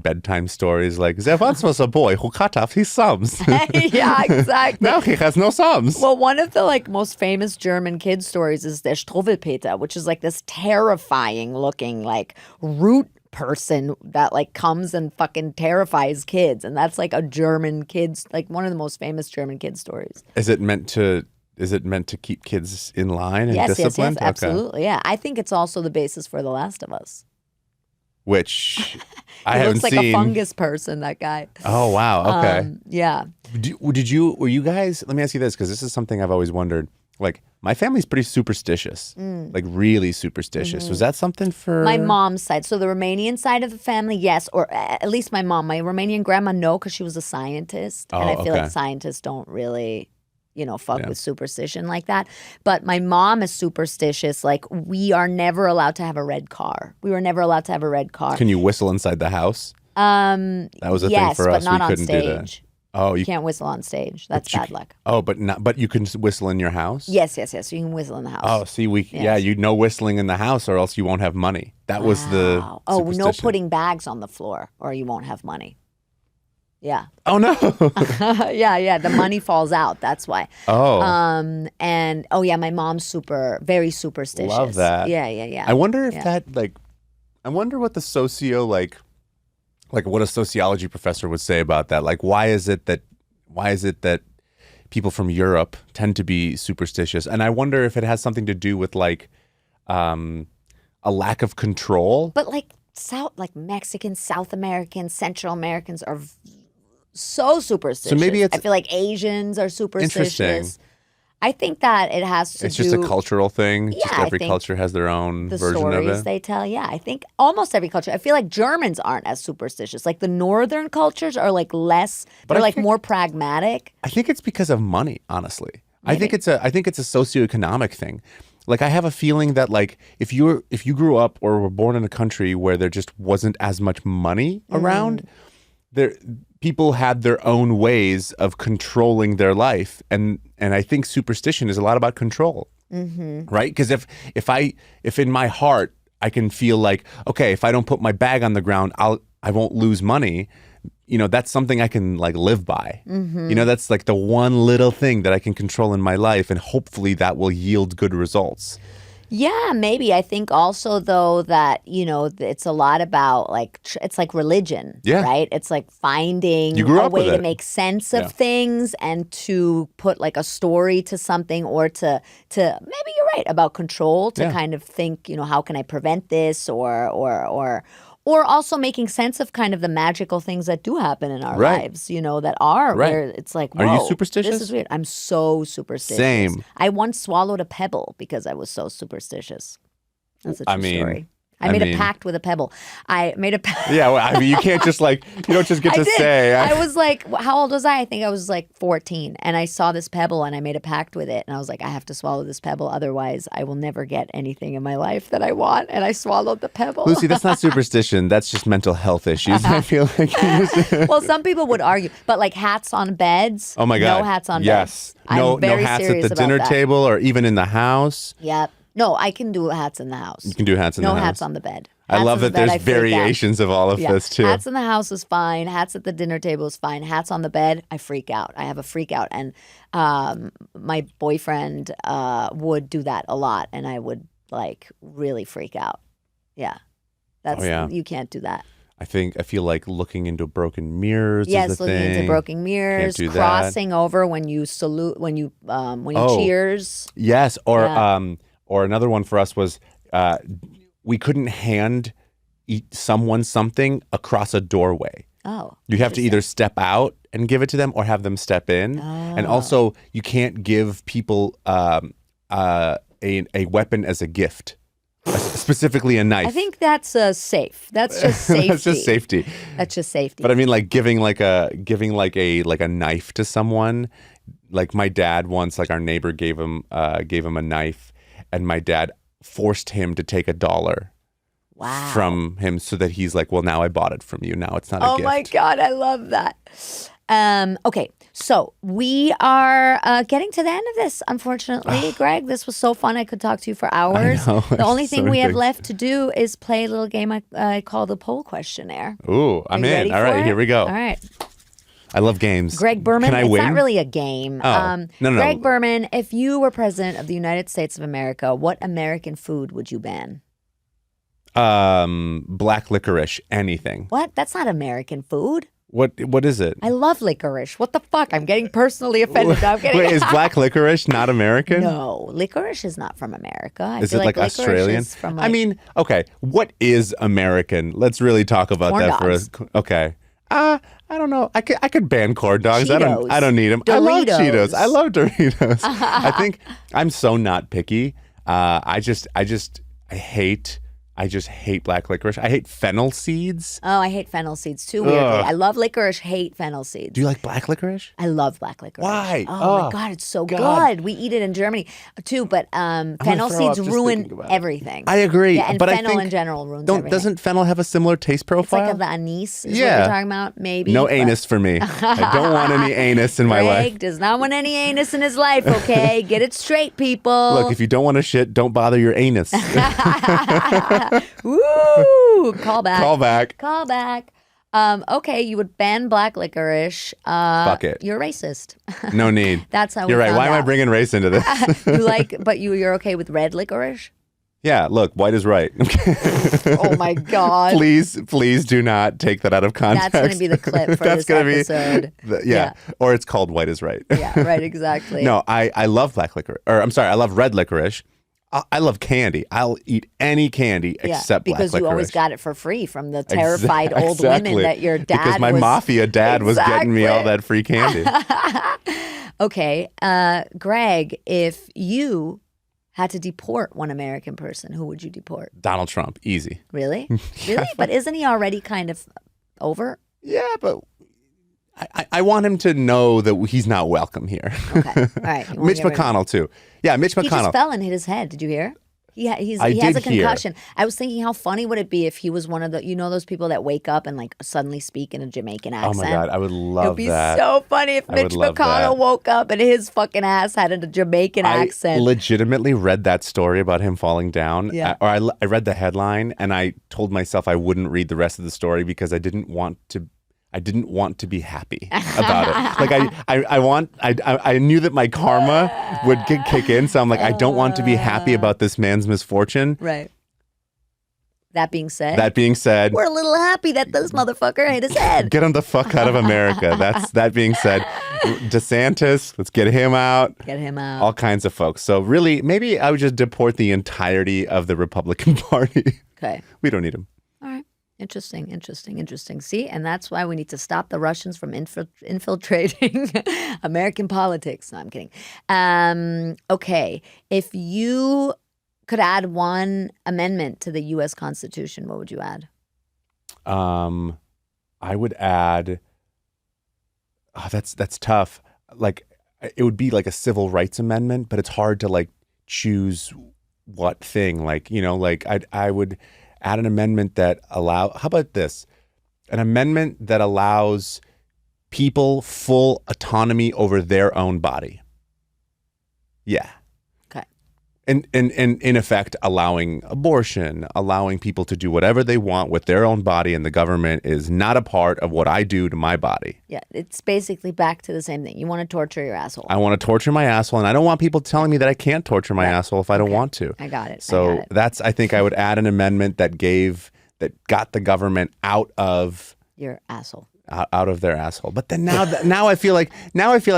[SPEAKER 1] bedtime stories like there once was a boy who cut off his thumbs.
[SPEAKER 2] Yeah, exactly.
[SPEAKER 1] Now he has no thumbs.
[SPEAKER 2] Well, one of the like most famous German kid stories is der Struwwelpeter, which is like this terrifying looking like root person that like comes and fucking terrifies kids, and that's like a German kids, like one of the most famous German kid stories.
[SPEAKER 1] Is it meant to keep kids in line and
[SPEAKER 2] Yes,
[SPEAKER 1] disciplined?
[SPEAKER 2] yes, absolutely. Yeah, I think it's also the basis for The Last of Us.
[SPEAKER 1] Which I
[SPEAKER 2] He
[SPEAKER 1] haven't
[SPEAKER 2] looks like
[SPEAKER 1] seen.
[SPEAKER 2] a fungus person, that guy.
[SPEAKER 1] Oh wow, okay.
[SPEAKER 2] Yeah.
[SPEAKER 1] Were you guys? Let me ask you this, because this is something I've always wondered. Like my family's pretty superstitious, like really superstitious. Was that something for
[SPEAKER 2] My mom's side. So the Romanian side of the family, yes, or at least my mom. My Romanian grandma, no, because she was a scientist. And I feel like scientists don't really, fuck with superstition like that. But my mom is superstitious. Like we are never allowed to have a red car. We were never allowed to have a red car.
[SPEAKER 1] Can you whistle inside the house? That was a thing for us.
[SPEAKER 2] Yes, but not
[SPEAKER 1] we
[SPEAKER 2] on
[SPEAKER 1] couldn't do that.
[SPEAKER 2] stage.
[SPEAKER 1] Oh,
[SPEAKER 2] You can't whistle on stage. That's bad luck.
[SPEAKER 1] Oh, but you can whistle in your house?
[SPEAKER 2] Yes. You can whistle in the house.
[SPEAKER 1] Oh, see, you no whistling in the house or else you won't have money. That was the
[SPEAKER 2] Oh, no
[SPEAKER 1] superstition.
[SPEAKER 2] putting bags on the floor or you won't have money. Yeah.
[SPEAKER 1] Oh no.
[SPEAKER 2] Yeah. The money falls out. That's why.
[SPEAKER 1] Oh.
[SPEAKER 2] And my mom's very superstitious.
[SPEAKER 1] Love that.
[SPEAKER 2] Yeah.
[SPEAKER 1] I wonder if that I wonder what the what a sociology professor would say about that. Like, why is it that people from Europe tend to be superstitious? And I wonder if it has something to do with like a lack of control.
[SPEAKER 2] But like Mexicans, South Americans, Central Americans are so superstitious.
[SPEAKER 1] So maybe
[SPEAKER 2] I feel like Asians are superstitious.
[SPEAKER 1] Interesting.
[SPEAKER 2] I think that it has to
[SPEAKER 1] It's
[SPEAKER 2] do.
[SPEAKER 1] just a cultural thing.
[SPEAKER 2] Yeah,
[SPEAKER 1] just
[SPEAKER 2] I
[SPEAKER 1] every
[SPEAKER 2] think
[SPEAKER 1] culture has their own
[SPEAKER 2] the
[SPEAKER 1] version of
[SPEAKER 2] stories
[SPEAKER 1] it.
[SPEAKER 2] they tell. Yeah, I think almost every culture. I feel like Germans aren't as superstitious. Like the northern cultures are like less.
[SPEAKER 1] But
[SPEAKER 2] they're
[SPEAKER 1] I
[SPEAKER 2] like
[SPEAKER 1] think-
[SPEAKER 2] more pragmatic.
[SPEAKER 1] I think it's because of money, honestly. I
[SPEAKER 2] Maybe.
[SPEAKER 1] think it's a socioeconomic thing. Like I have a feeling that like if you grew up or were born in a country where there just wasn't as much money around, people had their own ways of controlling their life, and I think superstition is a lot about control, right? Because if in my heart I can feel like, okay, if I don't put my bag on the ground, I won't lose money. That's something I can like live by. That's like the one little thing that I can control in my life, and hopefully that will yield good results.
[SPEAKER 2] Yeah, maybe. I think also though that it's a lot about like it's like religion, right? It's like finding
[SPEAKER 1] You grew
[SPEAKER 2] a
[SPEAKER 1] up with
[SPEAKER 2] way to
[SPEAKER 1] it.
[SPEAKER 2] make sense of things and to put like a story to something, or to maybe you're right about control, to kind of think, how can I prevent this, or also making sense of kind of the magical things that do happen in our lives, that are where it's like, whoa,
[SPEAKER 1] Are you superstitious?
[SPEAKER 2] This is weird. I'm so superstitious.
[SPEAKER 1] Same.
[SPEAKER 2] I once swallowed a pebble because I was so superstitious. That's a true story. I made a pact with a pebble. I made a pact.
[SPEAKER 1] Yeah, well, I mean, you can't just you don't just get to say.
[SPEAKER 2] I was like, how old was I? I think I was like 14. And I saw this pebble and I made a pact with it. And I was like, I have to swallow this pebble. Otherwise, I will never get anything in my life that I want. And I swallowed the pebble.
[SPEAKER 1] Lucie, that's not superstition. That's just mental health issues. I feel like.
[SPEAKER 2] Well, some people would argue. But like hats on beds.
[SPEAKER 1] Oh my God.
[SPEAKER 2] No hats on
[SPEAKER 1] yes.
[SPEAKER 2] beds.
[SPEAKER 1] No,
[SPEAKER 2] I'm very
[SPEAKER 1] no hats
[SPEAKER 2] serious
[SPEAKER 1] at the
[SPEAKER 2] about
[SPEAKER 1] dinner
[SPEAKER 2] that.
[SPEAKER 1] table or even in the house.
[SPEAKER 2] Yep. No, I can do hats in the house.
[SPEAKER 1] You can do hats in the house.
[SPEAKER 2] No hats on the bed.
[SPEAKER 1] I love that there's variations of all of
[SPEAKER 2] Yeah.
[SPEAKER 1] this too.
[SPEAKER 2] Hats in the house is fine. Hats at the dinner table is fine. Hats on the bed, I freak out. I have a freak out. And my boyfriend would do that a lot. And I would like really freak out. Yeah. You can't do that.
[SPEAKER 1] I feel like looking into broken mirrors.
[SPEAKER 2] Yes,
[SPEAKER 1] is the
[SPEAKER 2] looking
[SPEAKER 1] thing.
[SPEAKER 2] into broken mirrors,
[SPEAKER 1] Can't do
[SPEAKER 2] crossing over when you salute, when you cheers.
[SPEAKER 1] Yes, or another one for us was we couldn't hand someone something across a doorway.
[SPEAKER 2] Oh,
[SPEAKER 1] you have to either step out and give it to them or have them step in. And also, you can't give people a weapon as a gift. Specifically a knife.
[SPEAKER 2] I think that's safe. That's just safety.
[SPEAKER 1] That's just safety.
[SPEAKER 2] That's just safety.
[SPEAKER 1] But I mean, like giving a knife to someone. Like my dad once, like our neighbor gave him a knife, and my dad forced him to take $1 from him, so that he's like, well, now I bought it from you. Now it's not a gift.
[SPEAKER 2] Oh my God, I love that. Okay, so we are getting to the end of this, unfortunately. Greg, this was so fun. I could talk to you for hours.
[SPEAKER 1] I know.
[SPEAKER 2] The only thing
[SPEAKER 1] So
[SPEAKER 2] we have
[SPEAKER 1] big.
[SPEAKER 2] left to do is play a little game I call the poll questionnaire.
[SPEAKER 1] Ooh, I'm in.
[SPEAKER 2] Ready
[SPEAKER 1] All
[SPEAKER 2] for
[SPEAKER 1] right,
[SPEAKER 2] it?
[SPEAKER 1] here we go.
[SPEAKER 2] All right.
[SPEAKER 1] I love games.
[SPEAKER 2] Greg Berman,
[SPEAKER 1] Can I
[SPEAKER 2] it's
[SPEAKER 1] win?
[SPEAKER 2] not really a game.
[SPEAKER 1] Oh, no.
[SPEAKER 2] Greg Berman, if you were president of the United States of America, what American food would you ban?
[SPEAKER 1] Black licorice, anything.
[SPEAKER 2] What? That's not American food.
[SPEAKER 1] What is it?
[SPEAKER 2] I love licorice. What the fuck? I'm getting personally offended. No, I'm kidding.
[SPEAKER 1] Wait, is black licorice not American?
[SPEAKER 2] No, licorice is not from America. I
[SPEAKER 1] Is
[SPEAKER 2] feel
[SPEAKER 1] it like
[SPEAKER 2] licorice
[SPEAKER 1] Australian?
[SPEAKER 2] is from,
[SPEAKER 1] I mean, okay, what is American? Let's really talk about
[SPEAKER 2] Corn
[SPEAKER 1] that
[SPEAKER 2] dogs.
[SPEAKER 1] for a okay. I don't know. I could ban corn dogs.
[SPEAKER 2] Cheetos.
[SPEAKER 1] I don't need them. I love
[SPEAKER 2] Doritos.
[SPEAKER 1] Cheetos. I love Doritos. I think I'm so not picky. I just hate black licorice. I hate fennel seeds.
[SPEAKER 2] Oh, I hate fennel seeds too, weirdly. I love licorice, hate fennel seeds.
[SPEAKER 1] Do you like black licorice?
[SPEAKER 2] I love black licorice.
[SPEAKER 1] Why?
[SPEAKER 2] Oh my God, it's so good. We eat it in Germany too, but fennel
[SPEAKER 1] throw up
[SPEAKER 2] seeds
[SPEAKER 1] just
[SPEAKER 2] ruin
[SPEAKER 1] thinking about it.
[SPEAKER 2] everything.
[SPEAKER 1] I agree.
[SPEAKER 2] Yeah, and
[SPEAKER 1] but
[SPEAKER 2] fennel
[SPEAKER 1] I think,
[SPEAKER 2] in general ruins everything.
[SPEAKER 1] doesn't fennel have a similar taste
[SPEAKER 2] It's
[SPEAKER 1] profile?
[SPEAKER 2] like the anise is what
[SPEAKER 1] Yeah.
[SPEAKER 2] you're talking about, maybe.
[SPEAKER 1] No
[SPEAKER 2] but
[SPEAKER 1] anus for me. I don't want any anus in my life.
[SPEAKER 2] Greg does not want any anus in his life, okay? Get it straight, people.
[SPEAKER 1] Look, if you don't want to shit, don't bother your anus.
[SPEAKER 2] Woo! Call back.
[SPEAKER 1] Call back.
[SPEAKER 2] Okay, you would ban black licorice.
[SPEAKER 1] Fuck it.
[SPEAKER 2] You're racist.
[SPEAKER 1] No need.
[SPEAKER 2] That's how we
[SPEAKER 1] You're right.
[SPEAKER 2] found
[SPEAKER 1] Why am I
[SPEAKER 2] out.
[SPEAKER 1] bringing race into this?
[SPEAKER 2] You're okay with red licorice?
[SPEAKER 1] Yeah, look, white is right.
[SPEAKER 2] Oh my God.
[SPEAKER 1] Please do not take that out of context.
[SPEAKER 2] That's going to be the clip for
[SPEAKER 1] That's
[SPEAKER 2] this
[SPEAKER 1] gonna be
[SPEAKER 2] episode.
[SPEAKER 1] yeah. Or it's called white is right.
[SPEAKER 2] Yeah, right, exactly.
[SPEAKER 1] No, I love black licorice. Or I'm sorry, I love red licorice. I love candy. I'll eat any candy except black licorice.
[SPEAKER 2] Because you always got it for free from the terrified old women that your dad
[SPEAKER 1] Because my
[SPEAKER 2] was...
[SPEAKER 1] mafia dad was getting me all that free candy.
[SPEAKER 2] Okay, Greg, if you had to deport one American person, who would you deport?
[SPEAKER 1] Donald Trump, easy.
[SPEAKER 2] Really? Really? But isn't he already kind of over?
[SPEAKER 1] Yeah, but I want him to know that he's not welcome here.
[SPEAKER 2] Okay, all right. You wanna
[SPEAKER 1] Mitch
[SPEAKER 2] get rid of him?
[SPEAKER 1] McConnell too. Yeah, Mitch
[SPEAKER 2] He just
[SPEAKER 1] McConnell.
[SPEAKER 2] fell and hit his head. Did you hear? He has
[SPEAKER 1] I
[SPEAKER 2] a
[SPEAKER 1] did hear.
[SPEAKER 2] concussion. I was thinking, how funny would it be if he was one of those people that wake up and like suddenly speak in a Jamaican accent?
[SPEAKER 1] Oh my God, I would
[SPEAKER 2] It
[SPEAKER 1] love
[SPEAKER 2] would be
[SPEAKER 1] that.
[SPEAKER 2] so funny if
[SPEAKER 1] I
[SPEAKER 2] Mitch
[SPEAKER 1] would love
[SPEAKER 2] McConnell
[SPEAKER 1] that.
[SPEAKER 2] woke up and his fucking ass had a Jamaican
[SPEAKER 1] I
[SPEAKER 2] accent.
[SPEAKER 1] legitimately read that story about him falling down.
[SPEAKER 2] Yeah.
[SPEAKER 1] I read the headline and I told myself I wouldn't read the rest of the story because I didn't want to be happy about it. Like I knew that my karma would kick in. So I'm like, I don't want to be happy about this man's misfortune.
[SPEAKER 2] Right. That being said,
[SPEAKER 1] We're
[SPEAKER 2] we're a little happy that this motherfucker hit his head.
[SPEAKER 1] get him the fuck out of America. That being said, DeSantis, let's get him out.
[SPEAKER 2] Get him out.
[SPEAKER 1] All kinds of folks. So really, maybe I would just deport the entirety of the Republican Party.
[SPEAKER 2] Okay.
[SPEAKER 1] We don't need him.
[SPEAKER 2] All right. Interesting. See, and that's why we need to stop the Russians from infiltrating American politics. No, I'm kidding. Okay. If you could add one amendment to the U.S. Constitution, what would you add?
[SPEAKER 1] I would add. Oh, that's tough. Like it would be like a civil rights amendment, but it's hard to like choose what thing. Like like I would add an amendment that How about this? An amendment that allows people full autonomy over their own body. Yeah.
[SPEAKER 2] Okay.
[SPEAKER 1] And in effect, allowing abortion, allowing people to do whatever they want with their own body, and the government is not a part of what I do to my body.
[SPEAKER 2] Yeah, it's basically back to the same thing. You want to torture your asshole.
[SPEAKER 1] I want to torture my asshole, and I don't want people telling me that I can't torture my asshole if I don't want to.
[SPEAKER 2] I got it.
[SPEAKER 1] So I think I would add an amendment that got the government out of
[SPEAKER 2] your asshole.
[SPEAKER 1] Out of their asshole. But then now I feel like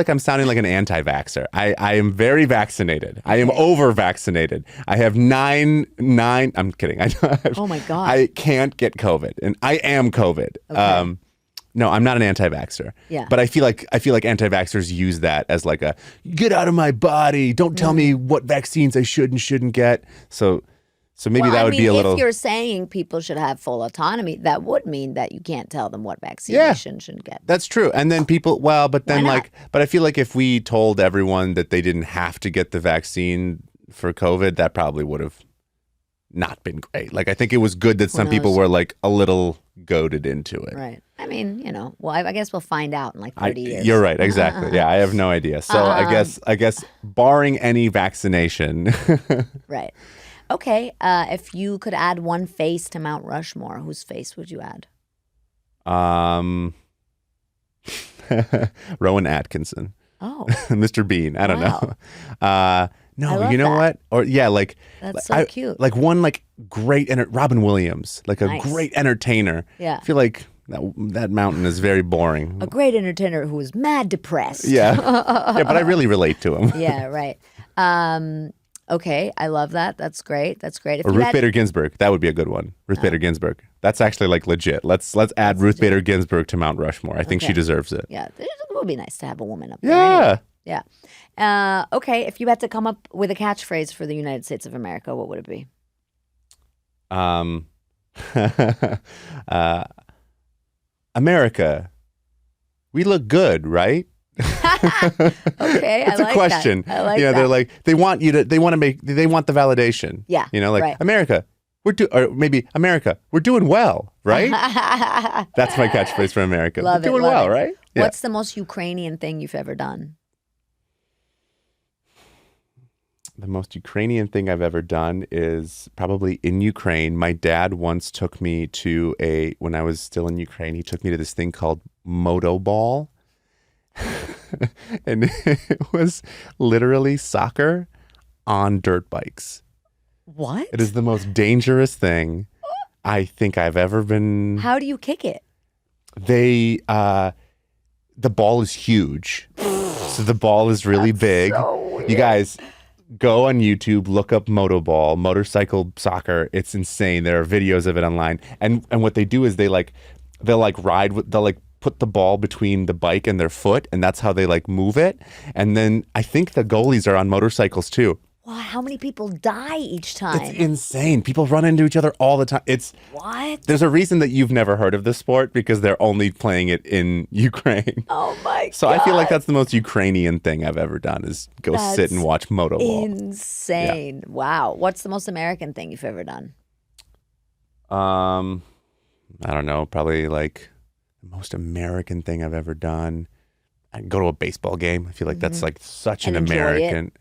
[SPEAKER 1] I'm sounding like an anti-vaxxer. I am very vaccinated. Okay. I am over-vaccinated. I have nine. I'm kidding.
[SPEAKER 2] Oh my God.
[SPEAKER 1] I can't get COVID, and I am COVID.
[SPEAKER 2] Okay.
[SPEAKER 1] No, I'm not an anti-vaxxer.
[SPEAKER 2] Yeah.
[SPEAKER 1] But I feel like anti-vaxxers use that as like a get out of my body. Don't tell me what vaccines I should and shouldn't get. So maybe that would be a little.
[SPEAKER 2] If you're saying people should have full autonomy, that would mean that you can't tell them what vaccine they shouldn't get.
[SPEAKER 1] That's true. And then but I feel like if we told everyone that they didn't have to get the vaccine for COVID, that probably would have not been great. Like I think it was good that some people were like a little goaded into it.
[SPEAKER 2] Right. I mean, I guess we'll find out in like 30 years.
[SPEAKER 1] You're right. Exactly. Yeah, I have no idea. So I guess barring any vaccination.
[SPEAKER 2] Right. Okay, if you could add one face to Mount Rushmore, whose face would you add?
[SPEAKER 1] Rowan Atkinson.
[SPEAKER 2] Oh.
[SPEAKER 1] Mr. Bean. I don't know. No, you know
[SPEAKER 2] that.
[SPEAKER 1] what? Or like
[SPEAKER 2] that's so cute.
[SPEAKER 1] Like one like great Robin Williams, like a great entertainer.
[SPEAKER 2] Yeah.
[SPEAKER 1] I feel like that mountain is very boring.
[SPEAKER 2] A great entertainer who is mad depressed.
[SPEAKER 1] Yeah. Yeah, but I really relate to him.
[SPEAKER 2] Yeah, right. Okay, I love that. That's great. If
[SPEAKER 1] or Ruth Bader Ginsburg. That would be a good one. Ruth Bader Ginsburg. That's actually like legit. Let's add Ruth Bader Ginsburg to Mount Rushmore. I think she deserves it.
[SPEAKER 2] Yeah, it would be nice to have a woman up there.
[SPEAKER 1] Yeah.
[SPEAKER 2] Anyway. Yeah. Okay, if you had to come up with a catchphrase for the United States of America, what would it be?
[SPEAKER 1] America, we look good, right?
[SPEAKER 2] Okay,
[SPEAKER 1] it's a question.
[SPEAKER 2] That. I like that.
[SPEAKER 1] They're like they want the validation.
[SPEAKER 2] Yeah.
[SPEAKER 1] Like America, America, we're doing well, right? That's my catchphrase for America.
[SPEAKER 2] Love
[SPEAKER 1] we're doing well, right? Yeah.
[SPEAKER 2] What's the most Ukrainian thing you've ever done?
[SPEAKER 1] The most Ukrainian thing I've ever done is probably in Ukraine. My dad once took me to when I was still in Ukraine, he took me to this thing called Moto Ball. And it was literally soccer on dirt bikes.
[SPEAKER 2] What?
[SPEAKER 1] It is the most dangerous thing I think I've ever been.
[SPEAKER 2] How do you kick it?
[SPEAKER 1] The ball is huge. So the ball is really big.
[SPEAKER 2] So
[SPEAKER 1] you guys go on YouTube, look up Motoball, motorcycle soccer. It's insane. There are videos of it online. And what they do is they'll put the ball between the bike and their foot, and that's how they like move it. And then I think the goalies are on motorcycles too.
[SPEAKER 2] Wow, how many people die each time?
[SPEAKER 1] It's insane. People run into each other all the time.
[SPEAKER 2] What?
[SPEAKER 1] There's a reason that you've never heard of this sport because they're only playing it in Ukraine.
[SPEAKER 2] Oh my God.
[SPEAKER 1] So I feel like that's the most Ukrainian thing I've ever done is go sit and watch Motoball.
[SPEAKER 2] Insane. Yeah. Wow. What's the most American thing you've ever done?
[SPEAKER 1] I don't know. Probably like the most American thing I've ever done. I go to a baseball game. I feel like that's like such an American.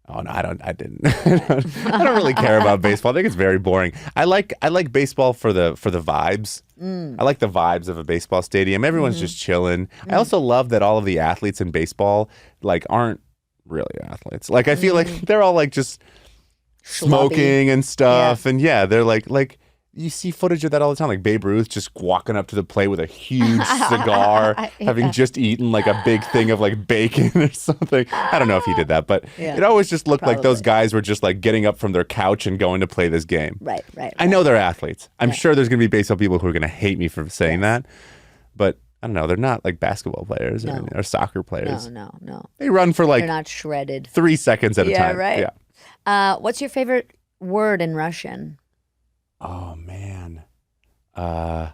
[SPEAKER 1] Oh no, I didn't. I don't really care about baseball. I think it's very boring. I like baseball for the vibes. I like the vibes of a baseball stadium. Everyone's just chilling. I also love that all of the athletes in baseball like aren't really athletes. Like I feel like they're all like just smoking and stuff. Yeah. And yeah, they're like you see footage of that all the time, like Babe Ruth just walking up to the plate with a huge cigar, having just eaten like a big thing of like bacon or something. I don't know if he did that, but it always just looked like those guys were just like getting up from their couch and going to play this game.
[SPEAKER 2] Right.
[SPEAKER 1] I know they're athletes. I'm sure there's going to be baseball people who are going to hate me for saying that, but I don't know. They're not like basketball players or soccer players.
[SPEAKER 2] No.
[SPEAKER 1] They run for like
[SPEAKER 2] they're not shredded.
[SPEAKER 1] 3 seconds at a time.
[SPEAKER 2] Right.
[SPEAKER 1] Yeah.
[SPEAKER 2] What's your favorite word in Russian?
[SPEAKER 1] Oh man. The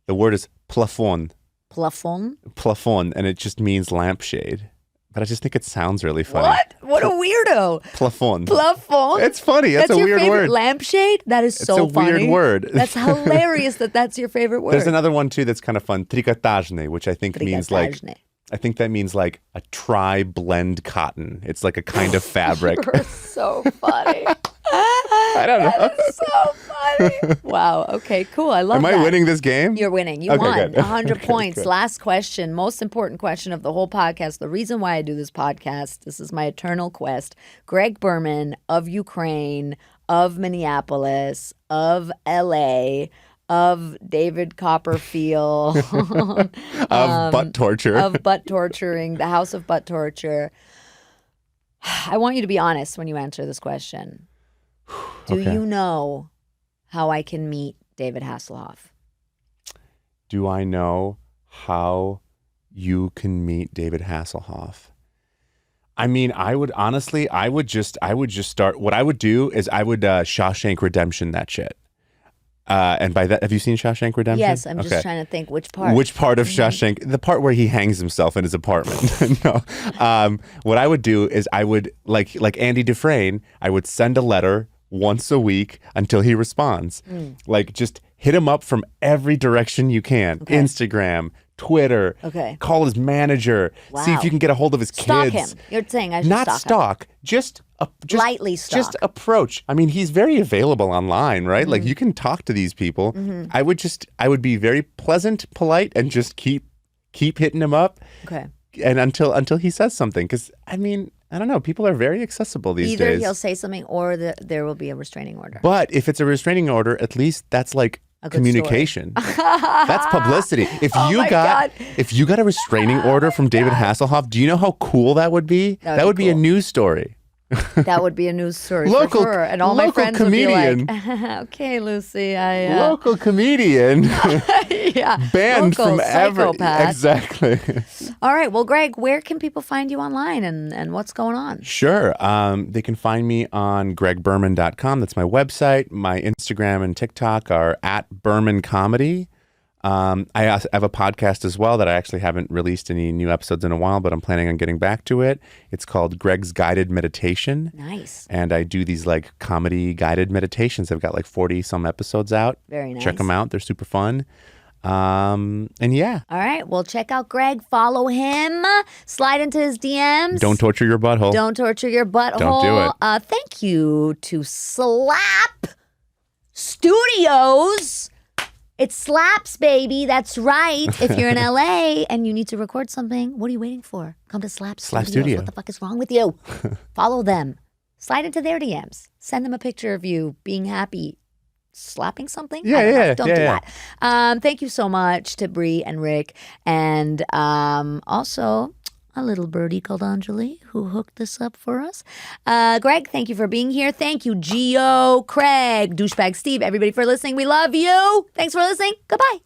[SPEAKER 1] word is plafon.
[SPEAKER 2] Plafon?
[SPEAKER 1] Plafon, and it just means lampshade. But I just think it sounds really funny.
[SPEAKER 2] What a weirdo.
[SPEAKER 1] Plafon.
[SPEAKER 2] Plafon?
[SPEAKER 1] It's funny. That's a
[SPEAKER 2] your
[SPEAKER 1] weird
[SPEAKER 2] favorite
[SPEAKER 1] word.
[SPEAKER 2] Lampshade? That is so
[SPEAKER 1] It's a weird word.
[SPEAKER 2] That's hilarious that's your favorite word.
[SPEAKER 1] There's another one too that's kind of fun. Trikotajne, which I think means like
[SPEAKER 2] Trikotajne.
[SPEAKER 1] I think that means like a tri-blend cotton. It's like a kind of fabric.
[SPEAKER 2] You're so funny.
[SPEAKER 1] I don't know.
[SPEAKER 2] That is so funny. Wow. Okay, cool. I love
[SPEAKER 1] Am
[SPEAKER 2] that.
[SPEAKER 1] I winning this game?
[SPEAKER 2] You're winning. You
[SPEAKER 1] Okay,
[SPEAKER 2] won.
[SPEAKER 1] good.
[SPEAKER 2] 100
[SPEAKER 1] Okay,
[SPEAKER 2] points.
[SPEAKER 1] good.
[SPEAKER 2] Last question. Most important question of the whole podcast. The reason why I do this podcast, this is my eternal quest. Greg Berman of Ukraine, of Minneapolis, of LA, of David Copperfield,
[SPEAKER 1] Of butt torture.
[SPEAKER 2] of butt torturing, the house of butt torture. I want you to be honest when you answer this question. Do
[SPEAKER 1] Okay.
[SPEAKER 2] you know how I can meet David Hasselhoff?
[SPEAKER 1] Do I know how you can meet David Hasselhoff? I mean, I would just start. What I would do is I would Shawshank Redemption that shit. And by that, have you seen Shawshank Redemption?
[SPEAKER 2] Yes, I'm just
[SPEAKER 1] Okay.
[SPEAKER 2] trying to think which part.
[SPEAKER 1] Which part of Shawshank? The part where he hangs himself in his apartment. No. What I would do is I would, like Andy Dufresne, I would send a letter once a week until he responds. Like, just hit him up from every direction you can.
[SPEAKER 2] Okay.
[SPEAKER 1] Instagram, Twitter.
[SPEAKER 2] Okay.
[SPEAKER 1] Call his manager. See if
[SPEAKER 2] Wow.
[SPEAKER 1] you can get a hold of his
[SPEAKER 2] Stalk
[SPEAKER 1] kids.
[SPEAKER 2] him. You're saying I should
[SPEAKER 1] Not
[SPEAKER 2] stalk him.
[SPEAKER 1] stalk. Just
[SPEAKER 2] Lightly stalk.
[SPEAKER 1] Just approach. I mean, he's very available online, right? Like you can talk to these people. I would be very pleasant, polite, and just keep hitting him up.
[SPEAKER 2] Okay.
[SPEAKER 1] And until he says something, because I mean, I don't know. People are very accessible these
[SPEAKER 2] Either
[SPEAKER 1] days.
[SPEAKER 2] he'll say something or there will be a restraining order.
[SPEAKER 1] But if it's a restraining order, at least that's like
[SPEAKER 2] A good
[SPEAKER 1] communication. That's publicity. If
[SPEAKER 2] Oh my God.
[SPEAKER 1] if you got a restraining order from David Hasselhoff, do you know how cool that would be?
[SPEAKER 2] That would be
[SPEAKER 1] be a
[SPEAKER 2] cool.
[SPEAKER 1] news story.
[SPEAKER 2] That would be a news story
[SPEAKER 1] Local-
[SPEAKER 2] for sure. And all my
[SPEAKER 1] local
[SPEAKER 2] friends
[SPEAKER 1] comedian.
[SPEAKER 2] would be like, okay, Lucie, I...
[SPEAKER 1] Local comedian
[SPEAKER 2] yeah.
[SPEAKER 1] banned
[SPEAKER 2] Local
[SPEAKER 1] from ever.
[SPEAKER 2] psychopath.
[SPEAKER 1] Exactly.
[SPEAKER 2] All right. Well, Greg, where can people find you online and what's going on?
[SPEAKER 1] Sure. They can find me on gregberman.com. That's my website. My Instagram and TikTok are @BermanComedy. I have a podcast as well that I actually haven't released any new episodes in a while, but I'm planning on getting back to it. It's called Greg's Guided Meditation.
[SPEAKER 2] Nice.
[SPEAKER 1] And I do these like comedy guided meditations. I've got like 40 some episodes out.
[SPEAKER 2] Very nice.
[SPEAKER 1] Check them out. They're super fun. And yeah,
[SPEAKER 2] All right. Well, check out Greg. Follow him. Slide into his DMs.
[SPEAKER 1] don't torture your butthole.
[SPEAKER 2] Don't torture your butthole.
[SPEAKER 1] Don't do it.
[SPEAKER 2] Thank you to Slap Studios. It slaps, baby. That's right. If you're in LA and you need to record something, what are you waiting for? Come to Slap
[SPEAKER 1] Studio.
[SPEAKER 2] What the fuck is wrong with you? Follow them. Slide into their DMs. Send them a picture of you being happy slapping something.
[SPEAKER 1] Yeah,
[SPEAKER 2] I don't know.
[SPEAKER 1] yeah,
[SPEAKER 2] Don't
[SPEAKER 1] yeah,
[SPEAKER 2] do
[SPEAKER 1] yeah.
[SPEAKER 2] that. Thank you so much to Bree and Rick. And also a little birdie called Anjali who hooked this up for us. Greg, thank you for being here. Thank you, Gio, Craig, Douchebag Steve, everybody for listening. We love you. Thanks for listening. Goodbye.